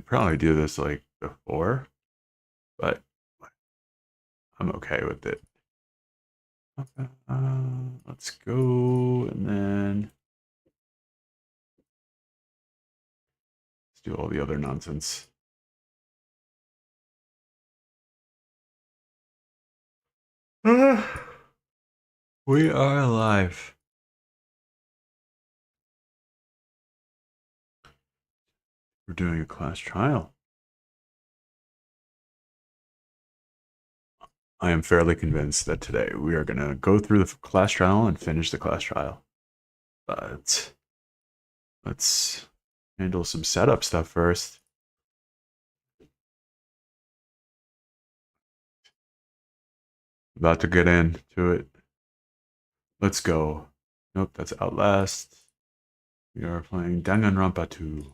could probably do this like before, but I'm okay with it. Let's go, and then let's do all the other nonsense. We are alive. We're doing a class trial. I am fairly convinced that today we are going to go through the class trial and finish the class trial. But let's handle some setup stuff first. About to get into it. Let's go. Nope, that's Outlast. We are playing Danganronpa 2.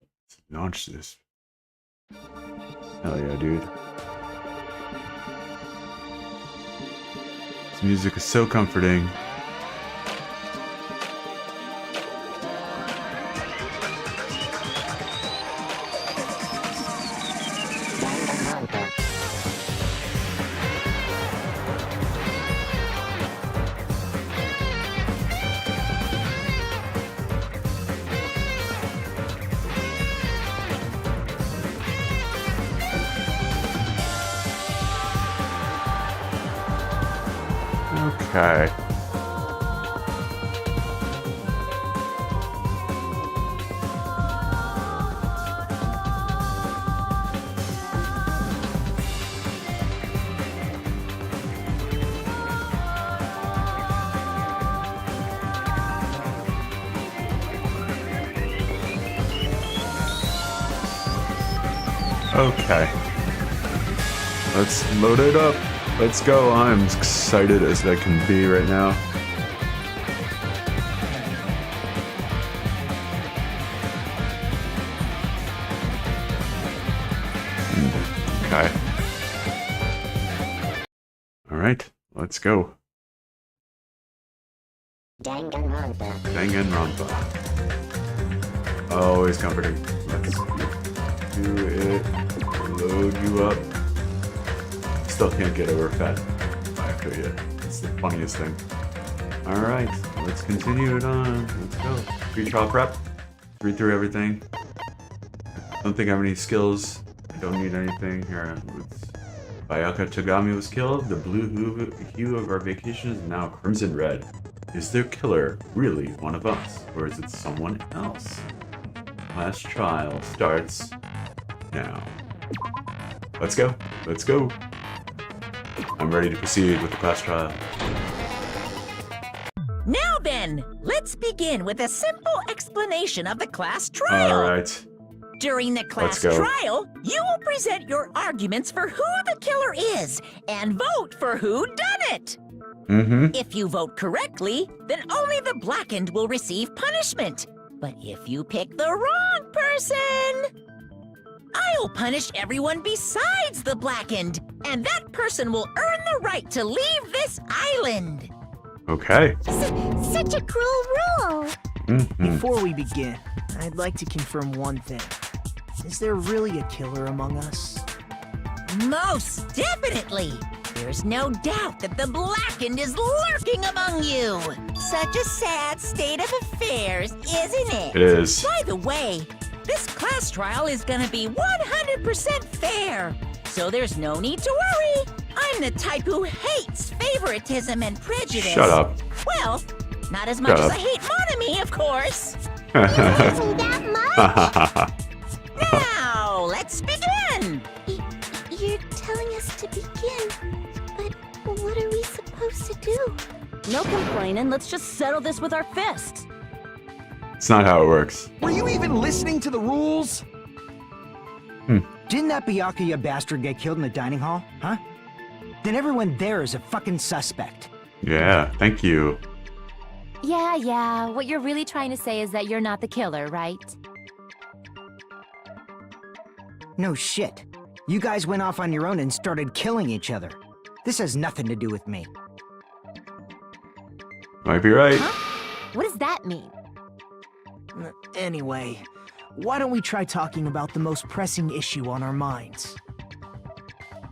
Let's launch this. Hell yeah, dude. This music is so comforting. Okay. Okay. Let's load it up. Let's go. I'm as excited as I can be right now. Okay. All right. Let's go. Danganronpa. Danganronpa. Always comforting. Let's do it. Load you up. Still can't get over Fat Baku yet. It's the funniest thing. Alright, let's continue it on. Let's go. Pre-trial prep. Read through everything. Don't think I have any skills. I don't need anything. Here, Bayaka Tagami was killed. The blue hue of our vacation is now crimson red. Is their killer really one of us? Or is it someone else? Class trial starts now. Let's go. Let's go. I'm ready to proceed with the class trial. Now then, let's begin with a simple explanation of the class trial. All right. During the class trial, you will present your arguments for who the killer is and vote for who done it. If you vote correctly, then only the blackened will receive punishment. But if you pick the wrong person, I'll punish everyone besides the blackened, and that person will earn the right to leave this island. Okay. Such a cruel rule. Before we begin, I'd like to confirm one thing. Is there really a killer among us? Most definitely. There's no doubt that the blackened is lurking among you. Such a sad state of affairs, isn't it? It is. By the way, this class trial is gonna be 100% fair, so there's no need to worry. I'm the type who hates favoritism and prejudice. Shut up. Well, not as much as I hate Monami, of course. Isn't that much? Now, let's begin. You're telling us to begin, but what are we supposed to do? No complaining, let's just settle this with our fists. It's not how it works. Were you even listening to the rules? Didn't that Byakuya bastard get killed in the dining hall, huh? Then everyone there is a fucking suspect. Yeah, thank you. Yeah, what you're really trying to say is that you're not the killer, right? No shit. You guys went off on your own and started killing each other. This has nothing to do with me. Might be right. Huh? What does that mean? Anyway, why don't we try talking about the most pressing issue on our minds?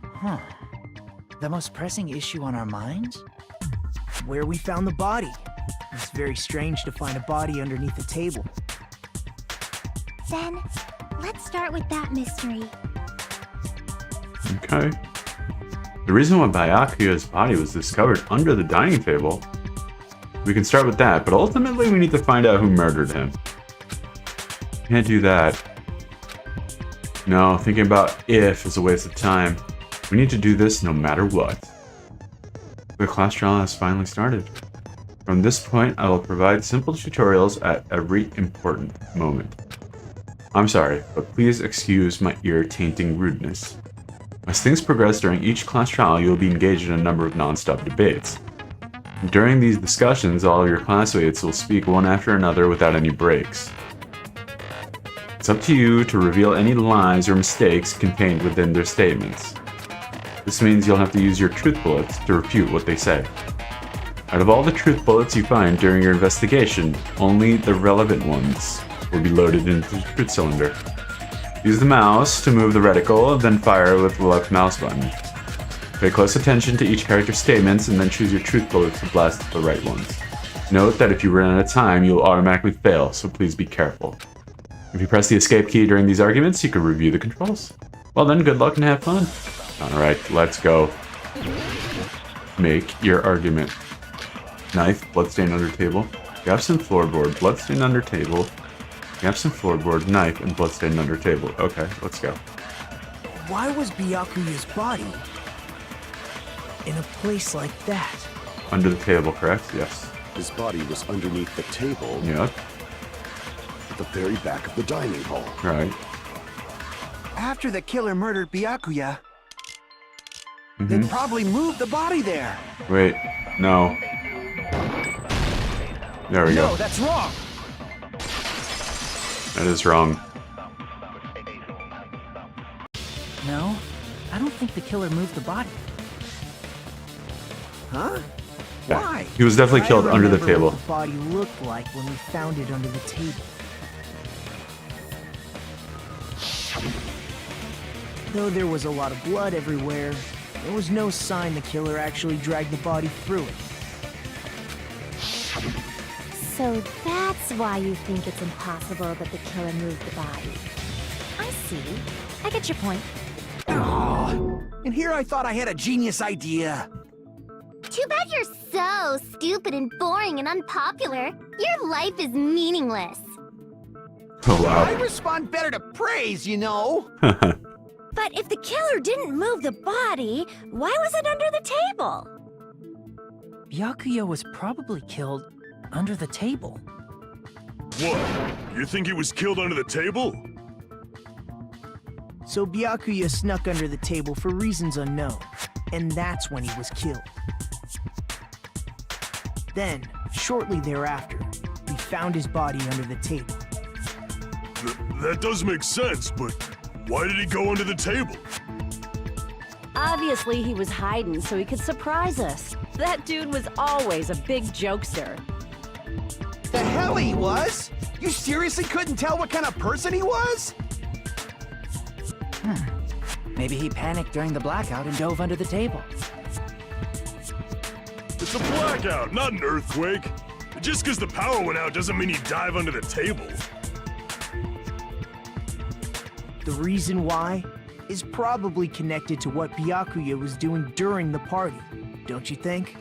Huh. The most pressing issue on our minds? Where we found the body. It's very strange to find a body underneath a table. Then, let's start with that mystery. Okay. The reason why Byakuya's body was discovered under the dining table, we can start with that, but ultimately we need to find out who murdered him. Can't do that. No, thinking about if is a waste of time. We need to do this no matter what. The class trial has finally started. From this point, I will provide simple tutorials at every important moment. I'm sorry, but please excuse my ear-tainting rudeness. As things progress during each class trial, you will be engaged in a number of non-stop debates. During these discussions, all of your classmates will speak one after another without any breaks. It's up to you to reveal any lies or mistakes contained within their statements. This means you'll have to use your truth bullets to refute what they say. Out of all the truth bullets you find during your investigation, only the relevant ones will be loaded into the truth cylinder. Use the mouse to move the reticle, then fire with the left mouse button. Pay close attention to each character's statements and then choose your truth bullets to blast the right ones. Note that if you run out of time, you will automatically fail, so please be careful. If you press the escape key during these arguments, you can review the controls. Well then, good luck and have fun. Alright, let's go. Make your argument. Knife, bloodstain under table. Gaps in floorboard, bloodstain under table. Gaps in floorboard, knife, and bloodstain under table. Okay, let's go. Why was Byakuya's body in a place like that? Under the table, correct? Yes. His body was underneath the table Yeah. at the very back of the dining hall. Right. After the killer murdered Byakuya, they probably moved the body there. Wait. No. There we go. No, that's wrong. That is wrong. No, I don't think the killer moved the body. Huh? Yeah. Why? He was definitely killed I under the remember table. what the body looked like when we found it under the table. Though there was a lot of blood everywhere, there was no sign the killer actually dragged the body through it. So that's why you think it's impossible that the killer moved the body. I see. I get your point. Oh, and here I thought I had a genius idea. Too bad you're so stupid and boring and unpopular. Your life is meaningless. Oh I wow. respond better to praise, you know. But if the killer didn't move the body, why was it under the table? Byakuya was probably killed under the table. What? You think he was killed under the table? So Byakuya snuck under the table for reasons unknown, and that's when he was killed. Then, shortly thereafter, we found his body under the table. That does make sense, but why did he go under the table? Obviously, he was hiding so he could surprise us. That dude was always a big jokester. The hell he was? You seriously couldn't tell what kind of person he was? Maybe he panicked during the blackout and dove under the table. It's a blackout, not an earthquake. Just because the power went out doesn't mean you dive under the table. The reason why is probably connected to what Byakuya was doing during the party, don't you think?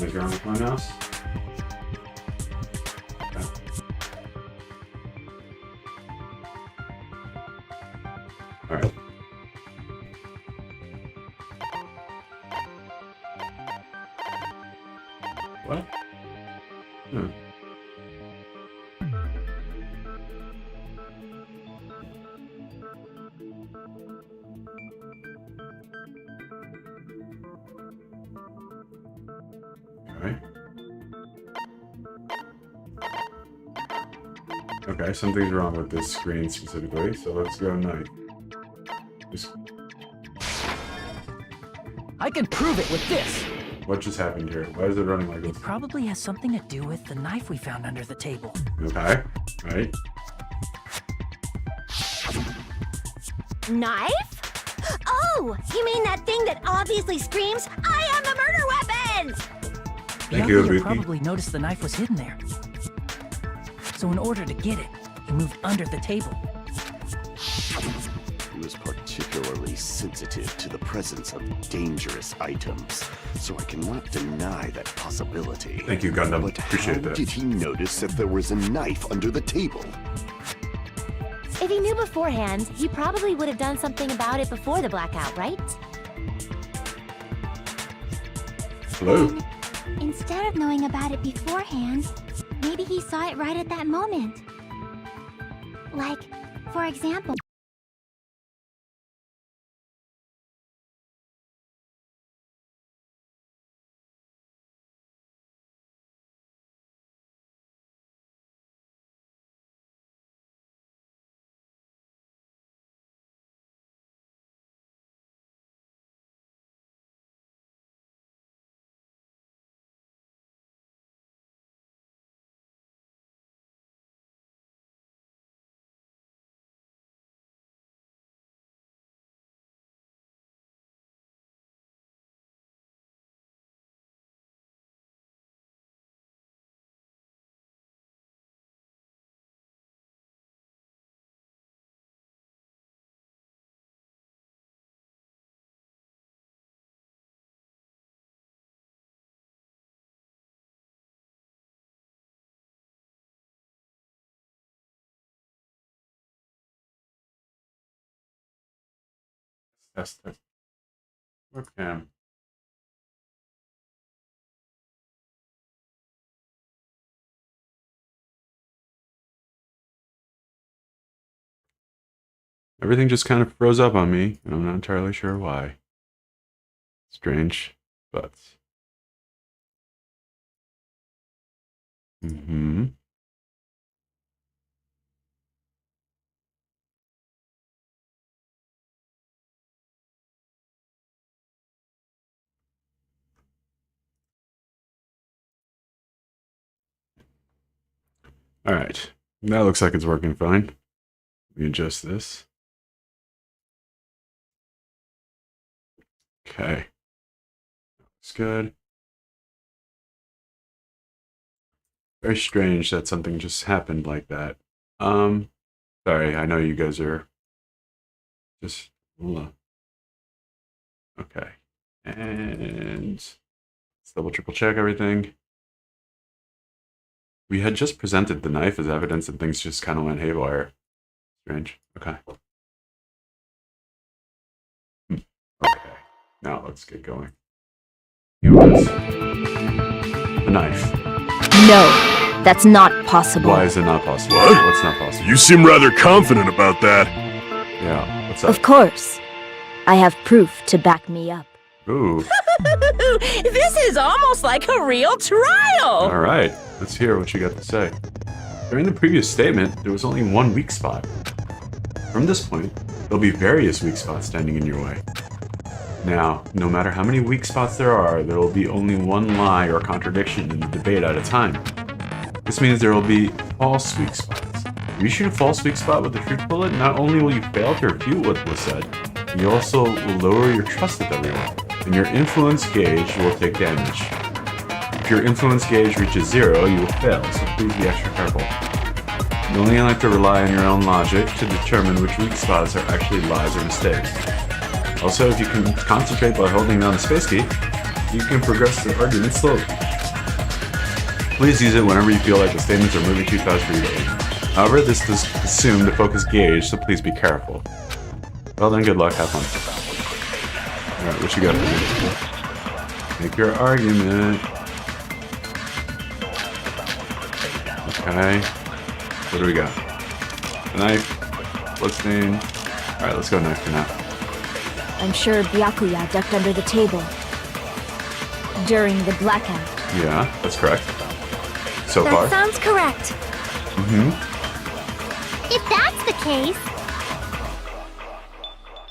Something's wrong with my mouse. Okay. Alright. What? Alright. Okay, something's wrong with this screen specifically, so let's go night. Just... I can prove it with this. What just happened here? Why is it running like this? It probably has something to do with the knife we found under the table. Okay, right. Knife? Oh, you mean that thing that obviously screams, I am the murder weapon! Thank you, Byakuya Ibuki. probably noticed the knife was hidden there. So in order to get it, he moved under the table. He was particularly sensitive to the presence of dangerous items, so I cannot deny that possibility. Thank you, Gundam. But Appreciate how that. did he notice that there was a knife under the table? If he knew beforehand, he probably would have done something about it before the blackout, right? Hello? Then, instead of knowing about it beforehand, maybe he saw it right at that moment. Like, for example... Test. Webcam. Everything just kind of froze up on me, and I'm not entirely sure why. Strange, but... Alright, that looks like it's working fine. Let me adjust this. Okay. Looks good. Very strange that something just happened like that. Sorry, I know you guys are just... Okay. And let's double triple check everything. We had just presented the knife as evidence and things just kind of went haywire. Strange. Okay. Okay. Now let's get going. Here was the knife. No, that's not possible. Why is it not possible? What? What's not possible? You seem rather confident about that. Yeah, what's up? Of course. I have proof to back me up. Ooh. This is almost like a real trial! Alright, let's hear what you got to say. During the previous statement, there was only one weak spot. From this point, there'll be various weak spots standing in your way. Now, no matter how many weak spots there will be only one lie or contradiction in the debate at a time. This means there will be false weak spots. If you shoot a false weak spot with a truth bullet, not only will you fail to refute what was said, you also will lower your trust with everyone, and your influence gauge will take damage. If your influence gauge reaches 0, you will fail, so please be extra careful. You only have to rely on your own logic to determine which weak spots are actually lies or mistakes. Also, if you can concentrate by holding down the space key, you can progress the argument slowly. Please use it whenever you feel like the statements are moving too fast for you to aim. However, this does assume the focus gauge, so please be careful. Well then, good luck, have fun. Alright, what you got for me? Make your argument. Okay. What do we got? A knife. Bloodstain. Alright, let's go knife for now. I'm sure Byakuya ducked under the table during the blackout. Yeah, that's correct. So That far. sounds correct. If that's the case...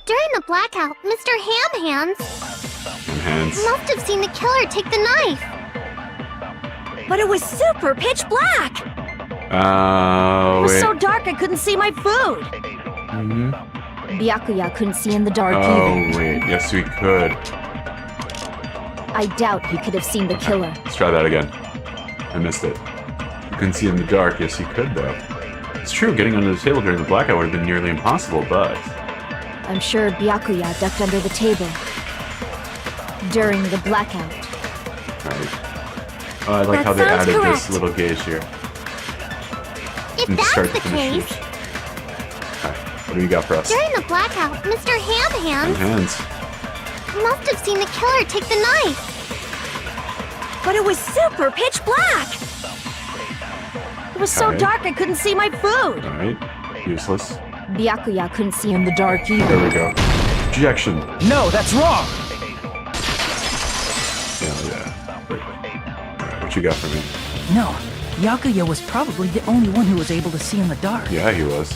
During the blackout, Mr. Ham Hands must have seen the killer take the knife. But it was super pitch black! Oh, It was wait. so dark I couldn't see my food! Byakuya couldn't see in the dark Oh, either. wait. Yes, we could. I doubt he could have seen the killer. Let's try that again. I missed it. You couldn't see in the dark. Yes, you could, though. It's true, getting under the table during the blackout would have been nearly impossible, but... I'm sure Byakuya ducked under the table during the blackout. Right. Oh, I like That how they sounds added correct. this little gauge here. If And that's start the to finish case, Okay, what do you got for us? during the blackout, Mr. Ham And Hands hands. must have seen the killer take the knife. But it was super pitch black! It was so Okay. dark I couldn't see my food! Alright. Useless. Byakuya couldn't see in the dark either. There we go. Objection. No, that's wrong! Yeah. Alright, what you got for me? No, Byakuya was probably the only one who was able to see in the dark. Yeah, he was.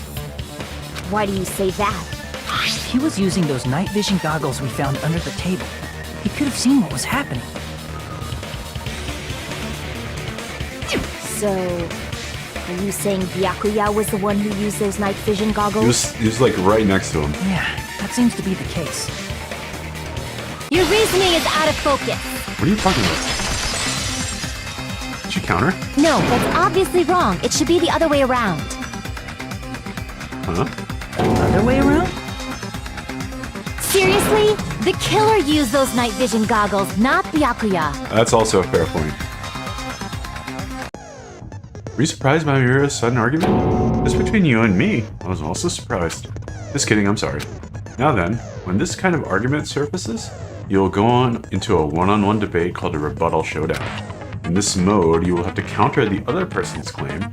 Why do you say that? He was using those night vision goggles we found under the table. He could have seen what was happening. So, are you saying Byakuya was the one who used those night vision goggles? He was like right next to him. Yeah, that seems to be the case. Your reasoning is out of focus. What are you talking about? Did you counter? No, that's obviously wrong. It should be the other way around. Huh? Other way around? Seriously? The killer used those night vision goggles, not Byakuya. That's also a fair point. Were you surprised by Mira's sudden argument? Just between you and me, I was also surprised. Just kidding, I'm sorry. Now then, when this kind of argument surfaces, you'll go on into a one-on-one debate called a rebuttal showdown. In this mode, you will have to counter the other person's claim,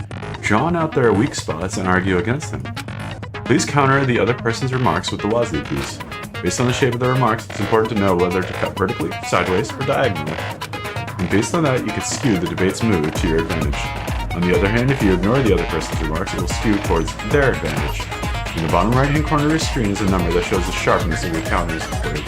draw out their weak spots, and argue against them. Please counter the other person's remarks with the WASD keys. Based on the shape of the remarks, it's important to know whether to cut vertically, sideways, or diagonally. And based on that, you can skew the debate's mood to your advantage. On the other hand, if you ignore the other person's remarks, it will skew towards their advantage. In the bottom right-hand corner of your screen is a number that shows the sharpness of your counters displayed.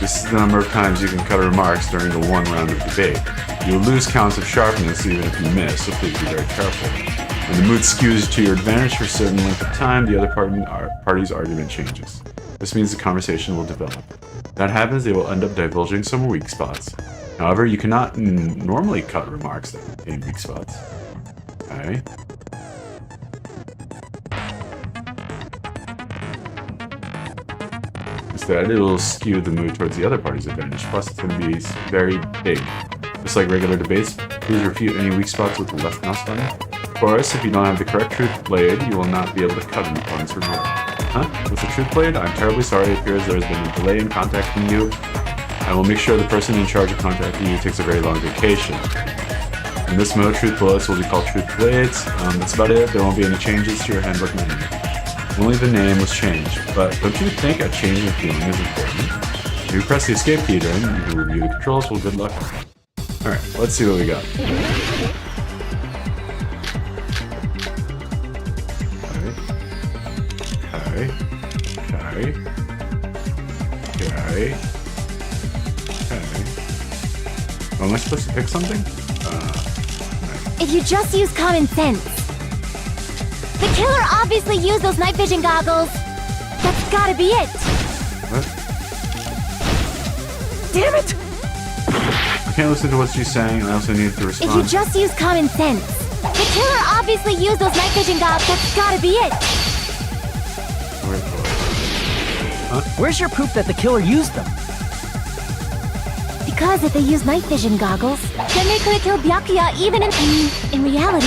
This is the number of times you can cut remarks during the one round of debate. You'll lose counts of sharpness even if you miss, so please be very careful. When the mood skews to your advantage for a certain length of time, the other party's argument changes. This means the conversation will develop. If that happens, they will end up divulging some weak spots. However, you cannot normally cut remarks that contain weak spots. Okay. Instead, it will skew the mood towards the other party's advantage. Plus, it's going to be very big. Just like regular debates, please refute any weak spots with the left mouse button. Of course, if you don't have the correct truth blade, you will not be able to cut an opponent's remark. Huh? With the truth blade? I'm terribly sorry. It appears there has been a delay in contacting you. I will make sure the person in charge of contacting you takes a very long vacation. In this mode, truth bullets will be called truth blades. That's about it. There won't be any changes to your handbook menu. Only the name was changed, but don't you think a change in feeling is important? If you press the escape key during, you can review the controls. Well, good luck. Alright, let's see what we got. Okay. Am I supposed to pick something? If you just use common sense. The killer obviously used those night vision goggles. That's gotta be it. What? Damn it! I can't listen to what she's saying, and I also need to If you respond. just use common sense. The killer obviously used those night vision goggles. That's gotta be it. Where's your proof that the killer used them? Because if they used night vision goggles, then they could have killed Byakuya even in reality.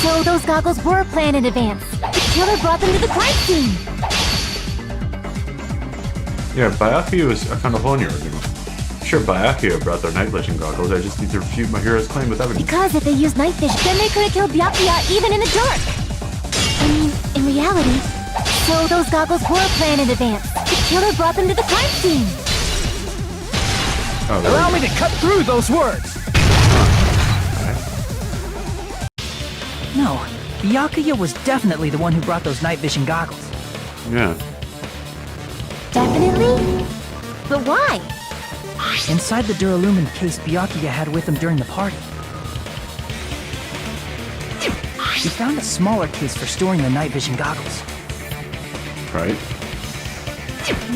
So those goggles were planned in advance. The killer brought them to the crime scene. Yeah, Byakuya was a kind of hole in your argument. Sure, Byakuya brought their night vision goggles. I just need to refute my hero's claim with evidence. Because if they used night vision, then they could have killed Byakuya even in the dark. In reality. So those goggles were planned in advance. The killer brought them to the crime scene. Oh, Allow me to cut through those words! No, Byakuya was definitely the one who brought those night vision goggles. Yeah. Definitely? But why? Inside the Duralumin case Byakuya had with him during the party, he found a smaller case for storing the night vision goggles. Right.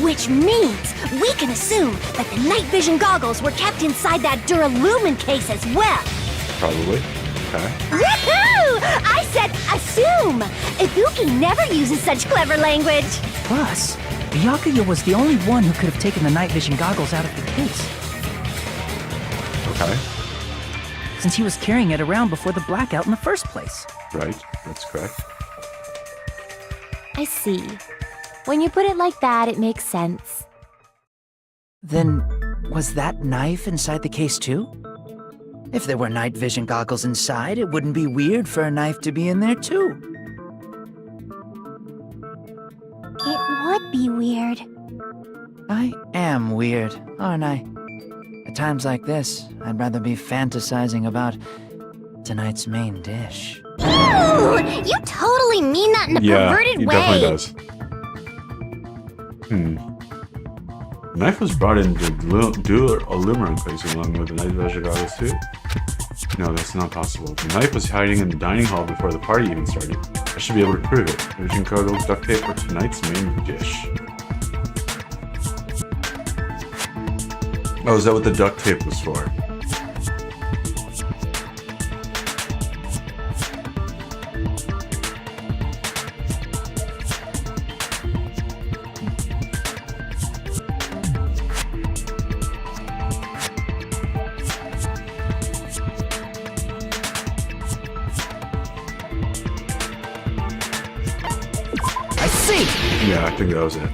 Which means we can assume that the night vision goggles were kept inside that Duralumin case as well. Probably. Okay. Woohoo! I said assume! Ibuki never uses such clever language. Plus, Byakuya was the only one who could have taken the night vision goggles out of the case, Okay. since he was carrying it around before the blackout in the first place. Right. That's correct. I see. When you put it like that, it makes sense. Then, was that knife inside the case too? If there were night vision goggles inside, it wouldn't be weird for a knife to be in there too. It would be weird. I am weird, aren't I? At times like this, I'd rather be fantasizing about tonight's main dish. Ooh! You totally mean that in a perverted he way. definitely does. The knife was brought into Duralumin case along with the night vision goggles too? No, that's not possible. The knife was hiding in the dining hall before the party even started. I should be able to prove it. Vision goggles, duct tape for tonight's main dish. Oh, is that what the duct tape was for? Yeah, I think that was it.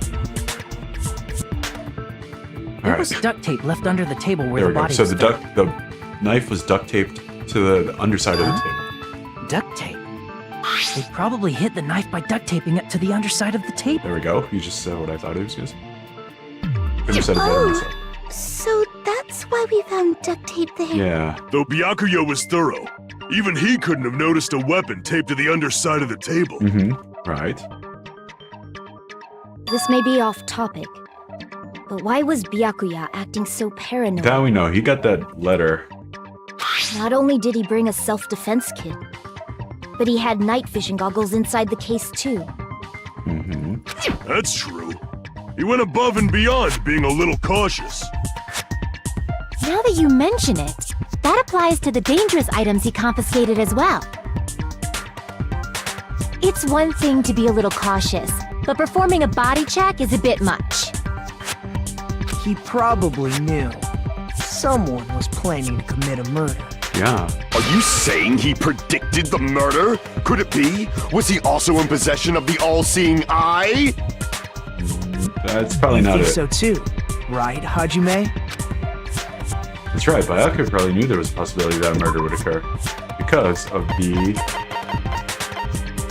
There was duct tape left under the table where There the we go. body So was the knife was duct taped to the underside of the table. Duct tape? They probably hid the knife by duct taping it to the underside of the table. There we go. You just said what I thought he was going to say. Couldn't have said it better myself. So that's why we found duct tape there. Yeah. Though Byakuya was thorough, even he couldn't have noticed a weapon taped to the underside of the table. Mm-hmm. Right. This may be off topic, but why was Byakuya acting so paranoid? That we know. He got that letter. Not only did he bring a self-defense kit, but he had night vision goggles inside the case too. Mm-hmm. That's true. He went above and beyond being a little cautious. Now that you mention it, that applies to the dangerous items he confiscated as well. It's one thing to be a little cautious, but performing a body check is a bit much. He probably knew someone was planning to commit a murder. Yeah. Are you saying he predicted the murder? Could it be? Was he also in possession of the all-seeing eye? That's probably You not think it. so too, right, Hajime? That's right. Byakuya probably knew there was a possibility that a murder would occur because of not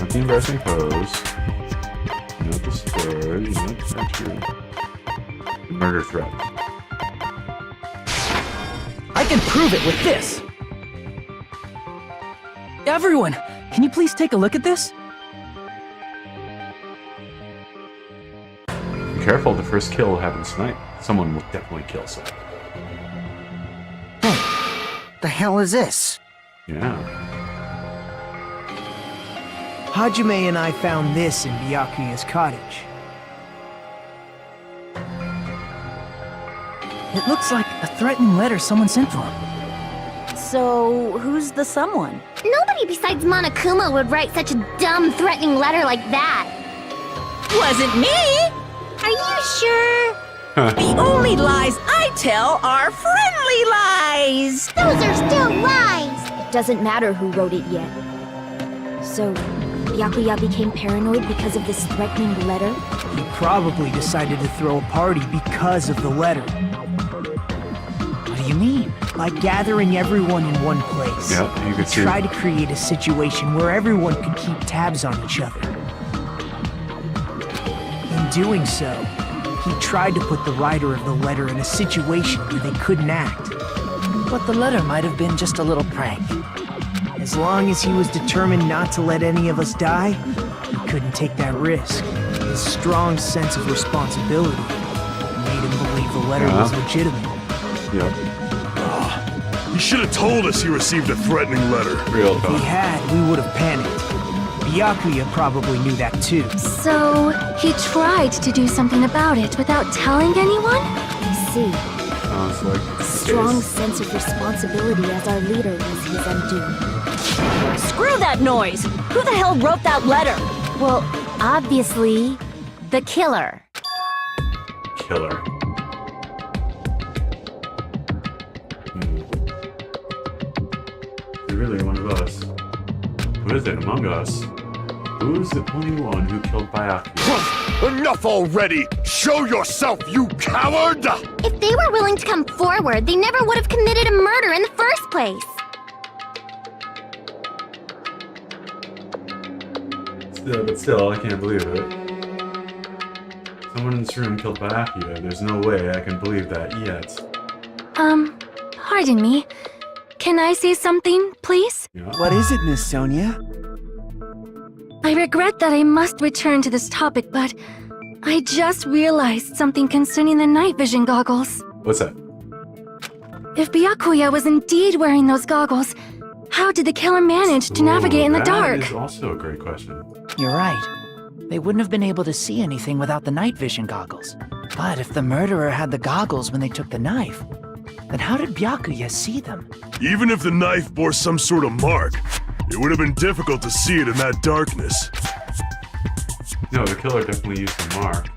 the embarrassing pose, not the story, not actually the murder threat. I can prove it with this! Everyone, can you please take a look at this? Be careful, the first kill happens tonight. Someone will definitely kill someone. The hell is this? Yeah. Hajime and I found this in Byakuya's cottage. It looks like a threatening letter someone sent to him. So, who's the someone? Nobody besides Monokuma would write such a dumb, threatening letter like that. Wasn't me! Are you sure? The only lies I tell are friendly lies. Those are still lies! It doesn't matter who wrote it yet. So, Byakuya became paranoid because of this threatening letter? He probably decided to throw a party because of the letter. What do you mean? By gathering everyone in one place. Yeah, you could see. Try to create a situation where everyone could keep tabs on each other. In doing so, he tried to put the writer of the letter in a situation where they couldn't act. But the letter might have been just a little prank. As long as he was determined not to let any of us die, he couldn't take that risk. His strong sense of responsibility made him believe the letter was legitimate. Yep. You should have told us you received a threatening letter. Real If he talk. had, we would have panicked. Byakuya probably knew that too. So, he tried to do something about it without telling anyone? I see. Sounds like the Strong case. sense of responsibility as our leader was his undoing. Screw that noise! Who the hell wrote that letter? Well, obviously, the killer. Killer. Is he really one of us? Who is it among us? Who's the only one who killed Byakuya? Enough already! Show yourself, you coward! If they were willing to come forward, they never would have committed a murder in the first place. But still, I can't believe it. Someone in this room killed Byakuya. There's no way I can believe that yet. Pardon me. Can I say something, please? Yeah. What is it, Miss Sonia? I regret that I must return to this topic, but I just realized something concerning the night vision goggles. What's that? If Byakuya was indeed wearing those goggles, how did the killer manage to navigate in the dark? That is also a great question. You're right. They wouldn't have been able to see anything without the night vision goggles. But if the murderer had the goggles when they took the knife, then how did Byakuya see them? Even if the knife bore some sort of mark, it would have been difficult to see it in that darkness. No, the killer definitely used the mark.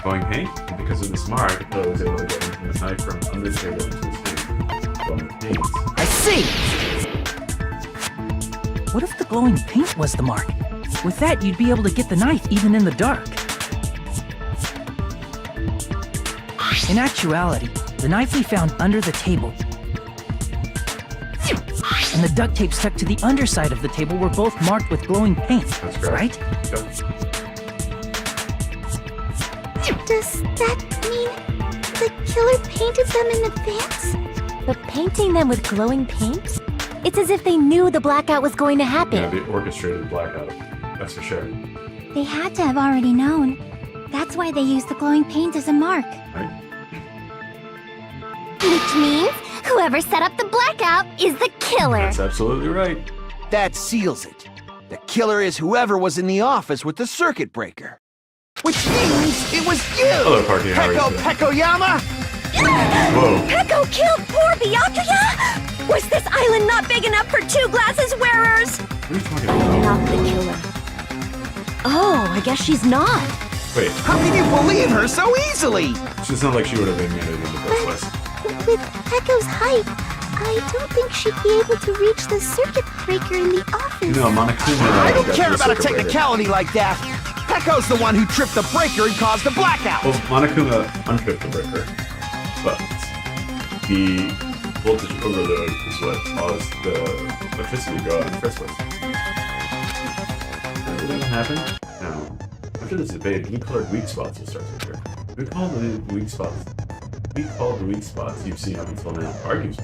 Glowing paint? And because of this mark, the killer was able to get into the knife from under the table into his hand. Glowing paint. I see! What if the glowing paint was the mark? With that, you'd be able to get the knife even in the dark. In actuality, the knife we found under the table and the duct tape stuck to the underside of the table were both marked with glowing paint, That's correct. right? Yep. Does that mean the killer painted them in advance? But painting them with glowing paint? It's as if they knew the blackout was going to happen. Yeah, they orchestrated the blackout. That's for sure. They had to have already known. That's why they used the glowing paint as a mark. Right? Which means whoever set up the blackout is the killer. That's absolutely right. That seals it. The killer is whoever was in the office with the circuit breaker. Which means it was you! Hello, Parky. How are you Peko today? Pekoyama! Whoa. Peko killed poor Byakuya? Was this island not big enough for 2 glasses wearers? What are you talking about? Not the killer. Oh, I guess she's not. Wait, How can you believe her so easily? it's not like she would have admitted it in the first place. With Peko's height, I don't think she'd be able to reach the circuit breaker in the office. No, Monokuma. I don't care about a technicality like that. Peko's the one who tripped the breaker and caused the blackout. Well, Monokuma untripped the breaker, but the voltage overload is what caused the electricity to go out in the first place. That really happened? No. After this debate, he colored weak spots will start to occur. We call the weak spots. We call the weak spots you've seen up until now argues.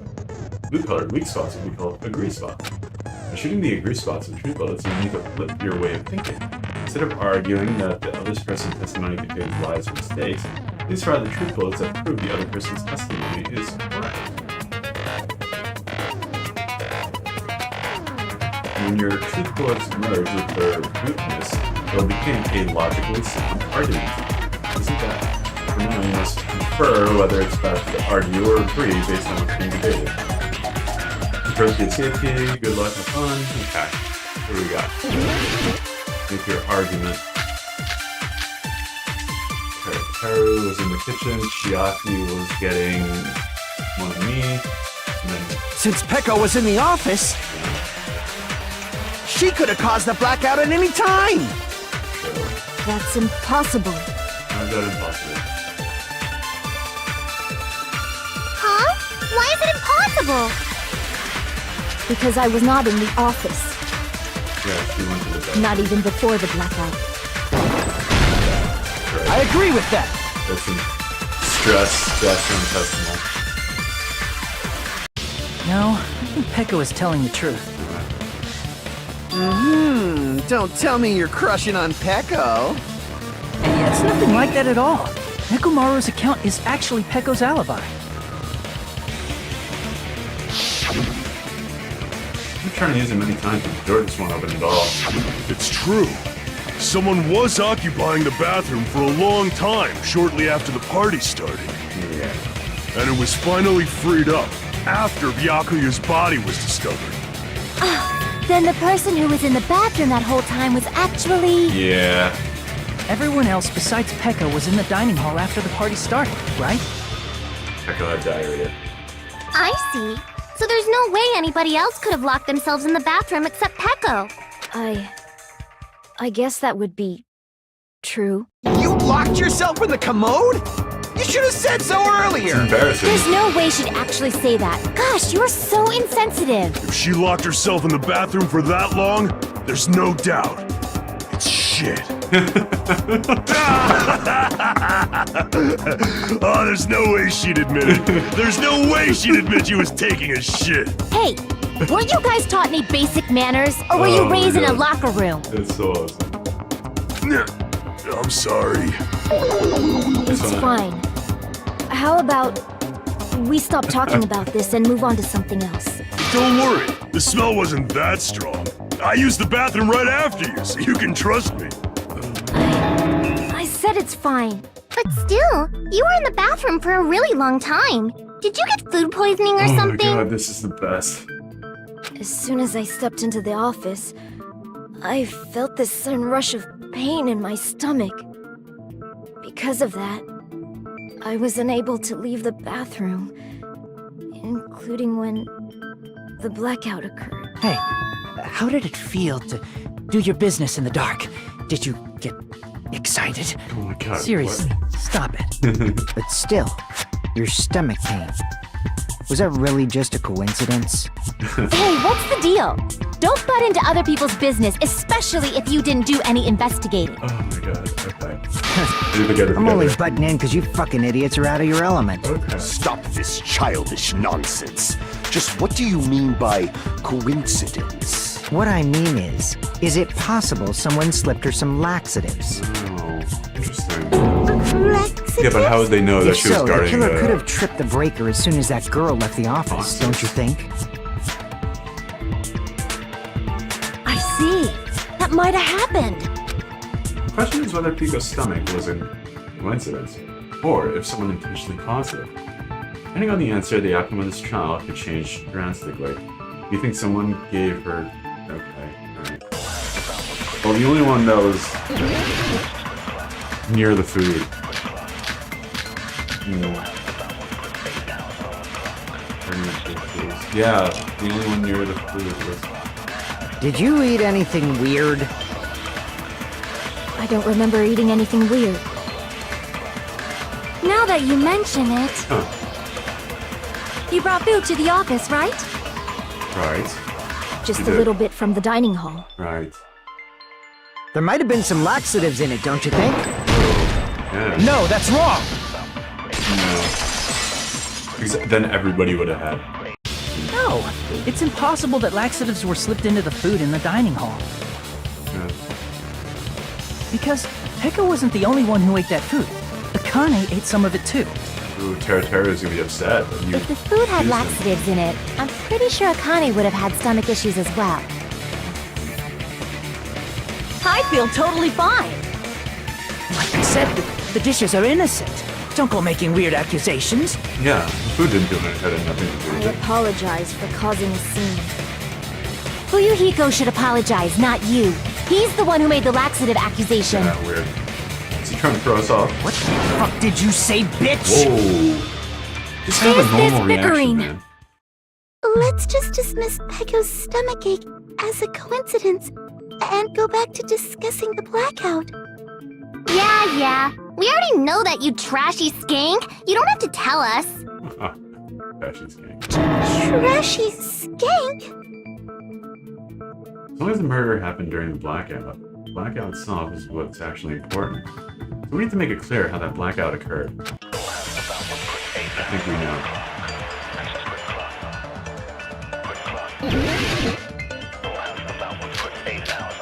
Blue colored weak spots will be called agree spots. By shooting the agree spots with truth bullets, you need to flip your way of thinking. Instead of arguing that the other person's testimony contains lies or mistakes, please try the truth bullets that prove the other person's testimony is correct. When your truth bullets merge with their weakness, they'll become a logically sound argument. Isn't that? For now, you must infer whether it's best to argue or agree based on what's being debated. Appropriate safety, good luck, have fun. Okay, what do we got? Make your argument. Okay. Teru was in the kitchen, Chiaki was getting one of me, and then... Since Pekka was in the office, she could have caused the blackout at any time! So, That's impossible. how's that impossible? Huh? Why is it impossible? Because I was not in the office. Yeah, she went to the bathroom. Not even before the blackout. I agree with that! That's some stress gastrointestinal. No, I think Pekka was telling the truth. Don't tell me you're crushing on Pekko. Yeah, it's nothing like that at all. Nekomaru's account is actually Pekko's alibi. I'm trying to use it many times, but the door just won't open at all. It's true. Someone was occupying the bathroom for a long time shortly after the party started. Yeah. And it was finally freed up after Byakuya's body was discovered. Then the person who was in the bathroom that whole time was actually... Yeah. Everyone else besides Pekka was in the dining hall after the party started, right? Pekka had diarrhea. I see. So there's no way anybody else could have locked themselves in the bathroom except Pekko. I guess that would be true. You locked yourself in the commode? You should have said so earlier! Embarrassing. There's no way she'd actually say that. Gosh, you're so insensitive. If she locked herself in the bathroom for that long, there's no doubt. It's shit. Oh, there's no way she'd admit it. There's no way she'd admit she was taking a shit. Hey, weren't you guys taught any basic manners? Or were you Oh my raised in a God. locker room? It's so awesome. I'm sorry. It's fine. How about we stop talking about this and move on to something else? Don't worry. The smell wasn't that strong. I used the bathroom right after you, so you can trust me. I said it's fine. But still, you were in the bathroom for a really long time. Did you get food poisoning or Oh something? my god, this is the best. As soon as I stepped into the office, I felt this sudden rush of pain in my stomach. Because of that, I was unable to leave the bathroom, including when the blackout occurred. Hey, how did it feel to do your business in the dark? Did you get excited? Oh my god. Seriously, stop it. But still, your stomach pain. Was that really just a coincidence? Hey, what's the deal? Don't butt into other people's business, especially if you didn't do any investigating. Oh my god, okay. Need to get it I'm only together. butting in because you fucking idiots are out of your element. Okay. Stop this childish nonsense. Just what do you mean by coincidence? What I mean is it possible someone slipped her some laxatives? Oh, interesting. Yeah, but how would they know that If she was so, the guarding killer could have tripped the breaker as soon as that girl left the office, Office. don't you think? I see. That might have happened. The question is whether Pico's stomach was a coincidence, or if someone intentionally caused it. Depending on the answer, the outcome of this trial could change drastically. Do you think someone gave her... Okay, alright. Well, the only one that was near the food. Yeah, the only one near the food was... Did you eat anything weird? I don't remember eating anything weird. Now that you mention it, Huh. you brought food to the office, right? Right, Just You a did. little bit from the dining hall. right. There might have been some laxatives in it, don't you think? Yeah. No, that's wrong! No. Because then everybody would have had. No, it's impossible that laxatives were slipped into the food in the dining hall. Yeah. Because Pekka wasn't the only one who ate that food. Akane ate some of it too. Ooh, Tera is gonna be upset. that you If the food had used them. laxatives in it, I'm pretty sure Akane would have had stomach issues as well. I feel totally fine. Like I said, the dishes are innocent. Don't go making weird accusations. Yeah, the food didn't do it. It had nothing to do I with it. apologize for causing a scene. Fuyuhiko should apologize, not you. He's the one who made the laxative accusation. Yeah, weird. Is he trying to throw us off? What Fuck did you say, bitch? Whoa. Just have a normal reaction, bickering. man. Let's just dismiss Pecco's stomachache as a coincidence and go back to discussing the blackout. Yeah. We already know that, you trashy skank. You don't have to tell us. Trashy skank. Trashy skank? As long as the murder happened during the blackout, the blackout itself is what's actually important. So we need to make it clear how that blackout occurred. I think we know.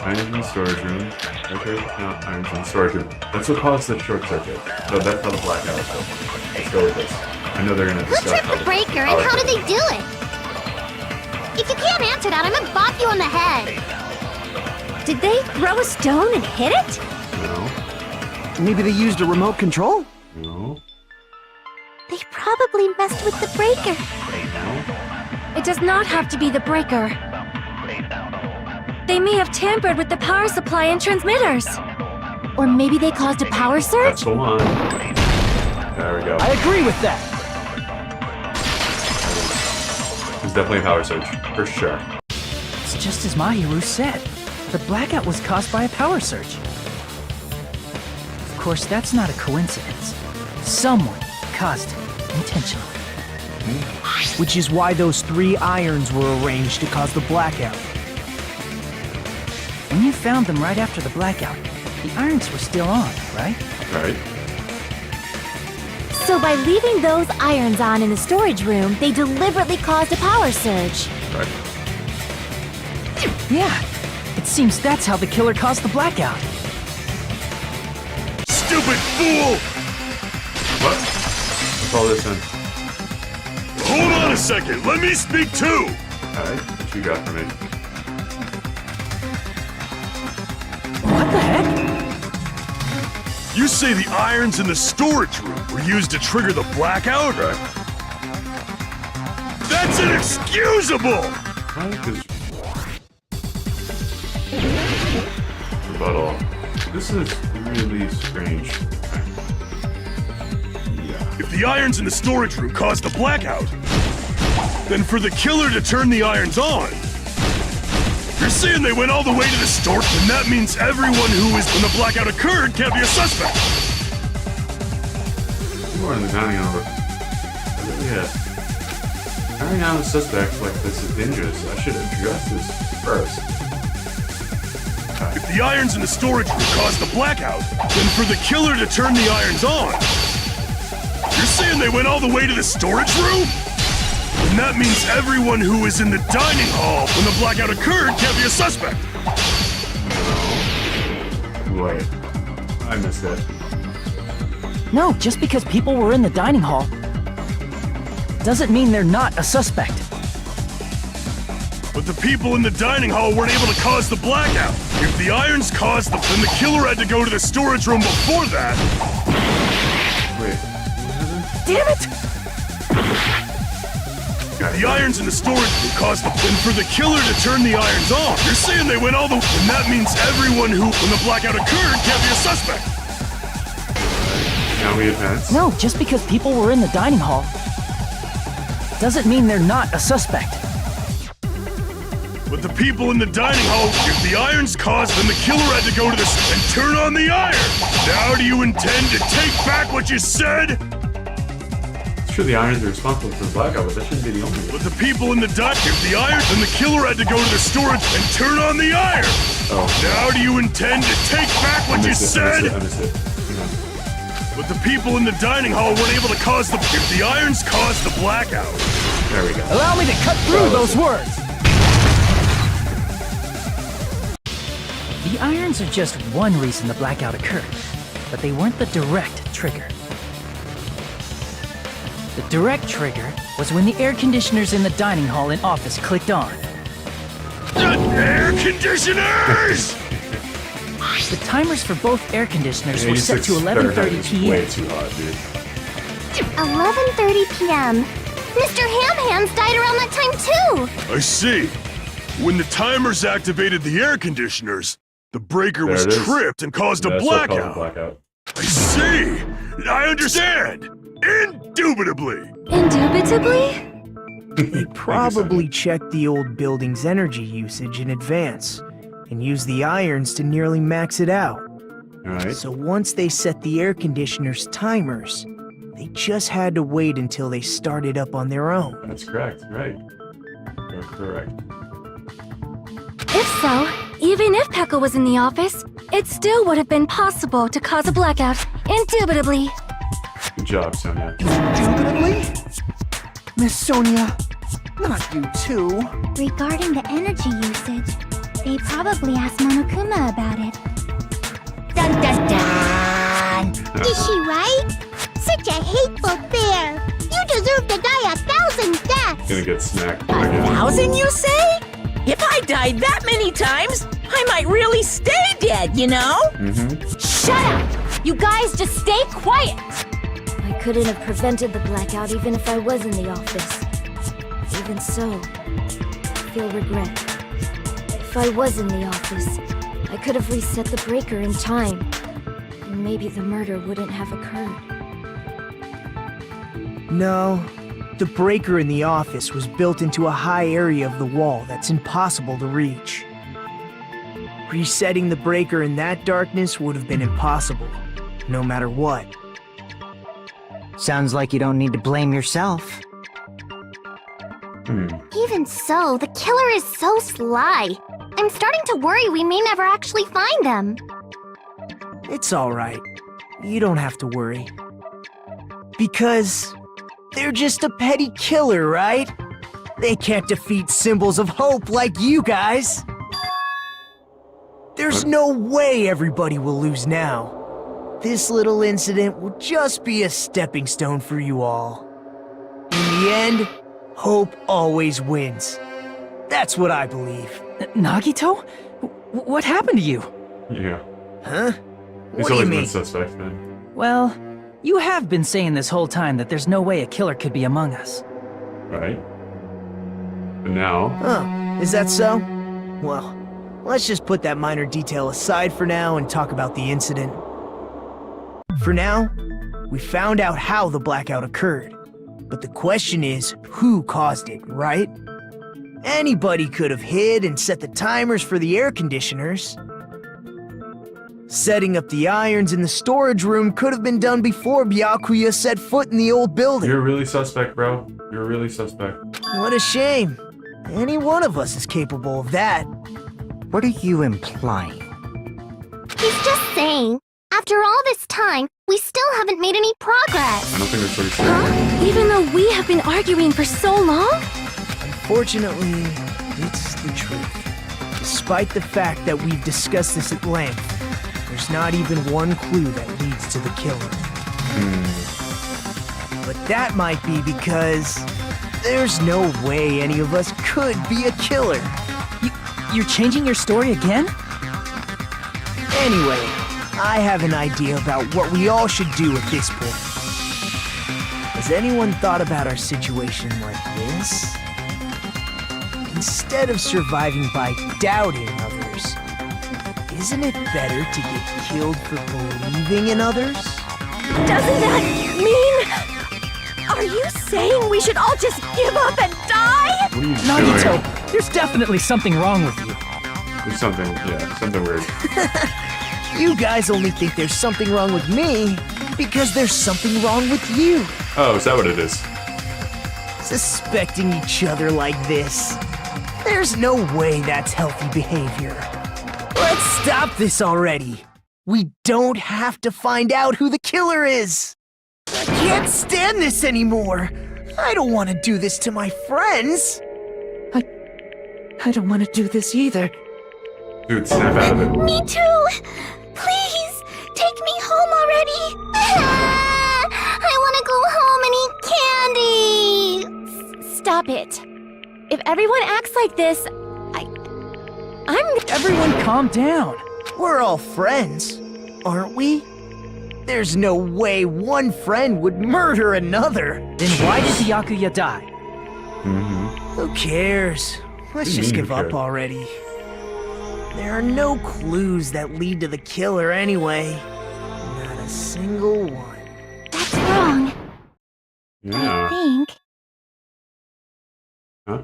Irons in the storage room. Okay, no, irons in the storage room. That's what caused the short circuit. So that's how the blackout is going. Let's go with this. I know they're gonna Who discuss tripped the breaker and how did they do it? If you can't answer that, I'm gonna bop you on the head. Did they throw a stone and hit it? No. Maybe they used a remote control? No. They probably messed with the breaker. No. It does not have to be the breaker. They may have tampered with the power supply and transmitters. Or maybe they caused a power surge? That's the one. There we go. I agree with that. It's definitely a power surge, for sure. It's just as Mahiru said. The blackout was caused by a power surge. Of course, that's not a coincidence. Someone caused it intentionally. Which is why those 3 irons were arranged to cause the blackout. When you found them right after the blackout, the irons were still on, right? Right. So by leaving those irons on in the storage room, they deliberately caused a power surge. Right. Yeah. It seems that's how the killer caused the blackout. Stupid fool! What? What's all this then? Hold on a second, let me speak too! Alright, what you got for me? What the heck? You say the irons in the storage room were used to trigger the blackout? Right. That's inexcusable! Right, because... Rebuttal. This is really strange. Yeah. If the irons in the storage room caused the blackout, then for the killer to turn the irons on, you're saying they went all the way to the store, then that means everyone who was when the blackout occurred can't be a suspect. You are in the dining room. Yeah. Carrying out a suspect like this is dangerous. I should address this first. If the irons in the storage room caused the blackout, then for the killer to turn the irons on, you're saying they went all the way to the storage room? And that means everyone who was in the dining hall when the blackout occurred can't be a suspect. Wait. I missed it. No, just because people were in the dining hall doesn't mean they're not a suspect. But the people in the dining hall weren't able to cause the blackout. If the irons caused them, then the killer had to go to the storage room before that. Wait. Damn it! If the irons in the storage room caused them, then for the killer to turn the irons on, you're saying they went all the way, and that means everyone who, when the blackout occurred, can't be a suspect. Now we advance. No, just because people were in the dining hall doesn't mean they're not a suspect. But the people in the dining hall, if the irons caused them, the killer had to go to this and turn on the iron. Now do you intend to take back what you said? Sure, the irons are responsible for the blackout, but that shouldn't be the only one. But the people in the if the iron, then the killer had to go to the storage and turn on the iron. Oh. Now do you intend to take back what you said? I missed it. But the people in the dining hall weren't able to cause the... If the irons caused the blackout... There we go. Allow me to cut through those words! The irons are just one reason the blackout occurred, but they weren't the direct trigger. The direct trigger was when the air conditioners in the dining hall and office clicked on. Air conditioners! The timers for both air conditioners were set to 11:30 p.m. Way too hot, dude. 11:30 p.m. Mr. Ham Hands died around that time too! I see. When the timers activated the air conditioners, the breaker was tripped and caused a blackout. I see! I understand! Indubitably! Indubitably? They probably checked the old building's energy usage in advance and used the irons to nearly max it out. Alright. So once they set the air conditioner's timers, they just had to wait until they started up on their own. That's correct, right. You're correct. If so, even if Pekka was in the office, it still would have been possible to cause a blackout, indubitably. Good job, Sonia. Indubitably? Miss Sonia, not you too. Regarding the energy usage, they probably asked Monokuma about it. Dun dun dun! Is she right? Such a hateful bear! You deserve to die 1,000 deaths! Gonna get snacked. 1,000, you say? If I died that many times, I might really stay dead, you know? Shut up! You guys just stay quiet! I couldn't have prevented the blackout even if I was in the office. Even so, I feel regret. If I was in the office, I could have reset the breaker in time. And maybe the murder wouldn't have occurred. No, the breaker in the office was built into a high area of the wall that's impossible to reach. Resetting the breaker in that darkness would have been impossible, no matter what. Sounds like you don't need to blame yourself. Even so, the killer is so sly. I'm starting to worry we may never actually find them. It's alright. You don't have to worry. Because they're just a petty killer, right? They can't defeat symbols of hope like you guys. There's no way everybody will lose now. This little incident will just be a stepping stone for you all. In the end, hope always wins. That's what I believe. Nagito? What happened to you? Yeah. Huh? He's What do you always been mean? suspect, man. Well, you have been saying this whole time that there's no way a killer could be among us. Right? But now... Huh, is that so? Well, let's just put that minor detail aside for now and talk about the incident. For now, we found out how the blackout occurred. But the question is, who caused it, right? Anybody could have hid and set the timers for the air conditioners. Setting up the irons in the storage room could have been done before Byakuya set foot in the old building. You're really suspect, bro. You're really suspect. What a shame. Any one of us is capable of that. What are you implying? He's just saying, after all this time, we still haven't made any progress. I don't think that's what he's saying. Huh? Even though we have been arguing for so long? Unfortunately, it's the truth. Despite the fact that we've discussed this at length, there's not even one clue that leads to the killer. But that might be because there's no way any of us could be a killer. You're changing your story again? Anyway, I have an idea about what we all should do at this point. Has anyone thought about our situation like this? Instead of surviving by doubting others, isn't it better to get killed for believing in others? Doesn't that mean... Are you saying we should all just give up and die? What are you Nagito, doing? there's definitely something wrong with you. There's something, yeah, something weird. You guys only think there's something wrong with me because there's something wrong with you. Oh, is that what it is? Suspecting each other like this. There's no way that's healthy behavior. Let's stop this already. We don't have to find out who the killer is. I can't stand this anymore. I don't want to do this to my friends. I don't want to do this either. Dude, snap out of it. Me too! Please, take me home already! I want to go home and eat candy! Stop it. If everyone acts like this, Everyone calm down. We're all friends, aren't we? There's no way one friend would murder another. Then why did Byakuya die? Who cares? Let's just give up already. There are no clues that lead to the killer anyway. Not a single one. Yeah. I think.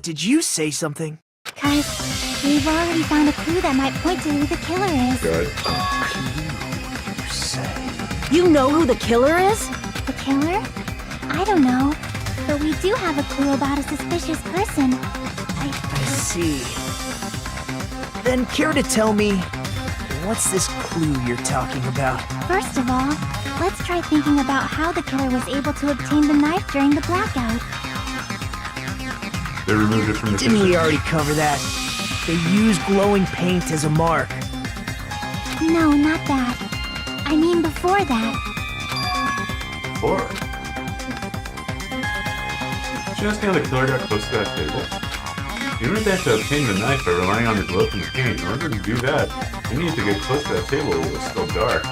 Did you say something? Because we've already found a clue that might point to who the killer is. Good. You know who the killer is? The killer? I don't know. But we do have a clue about a suspicious person. I see. Then care to tell me, what's this clue you're talking about? First of all, let's try thinking about how the killer was able to obtain the knife during the blackout. They removed it from the Didn't we kitchen. already cover that? They used glowing paint as a mark. No, not that. I mean before that. Before? Did you ask me how the killer got close to that table? Even if they have to obtain the knife by relying on the glow from the paint, in order to do that, they need to get close to that table while it was still dark.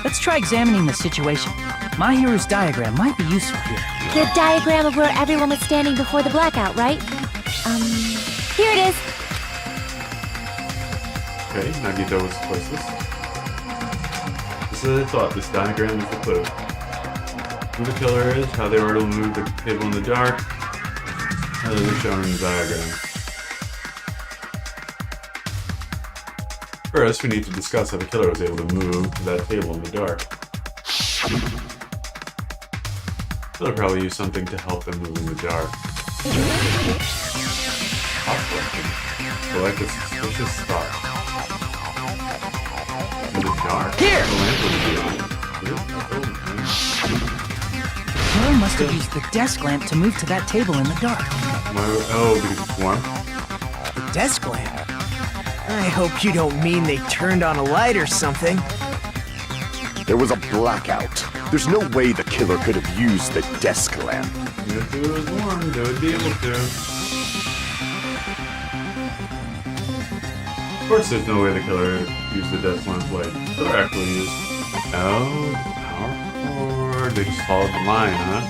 Let's try examining the situation. My hero's diagram might be useful here. The diagram of where everyone was standing before the blackout, right? Here it is. Okay, Nagito was closest. This is a thought. This diagram is the clue. Who the killer is, how they were able to move the table in the dark, how they're shown in the diagram. First, we need to discuss how the killer was able to move to that table in the dark. The killer probably used something to help them move in the dark. Select a suspicious spot. In the dark? Here! The lamp would be on. The killer must have used the desk lamp to move to that table in the dark. Oh, because it's warm? The desk lamp? I hope you don't mean they turned on a light or something. There was a blackout. There's no way the killer could have used the desk lamp. If it was warm, they would be able to. Of course, there's no way the killer used the desk lamp light. The killer actually used. Oh, power cord. They just followed the line, huh?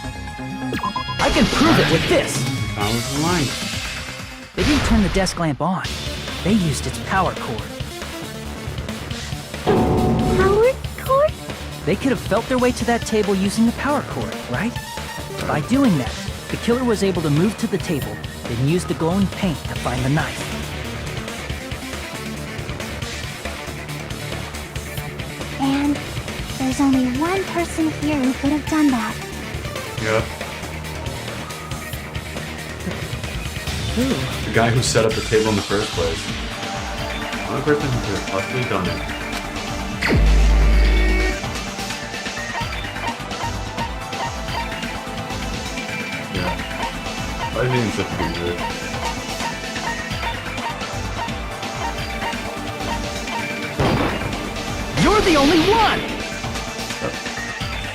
I can prove it with this! Followed the line. They didn't turn the desk lamp on. They used its power cord. Power cord? They could have felt their way to that table using the power cord, right? By doing that, the killer was able to move to the table, then use the glowing paint to find the knife. And there's only one person here who could have done that. Yeah. Who? The guy who set up the table in the first place. One person who could have possibly done it. Yeah. I think it's just pretty good. You're the only one!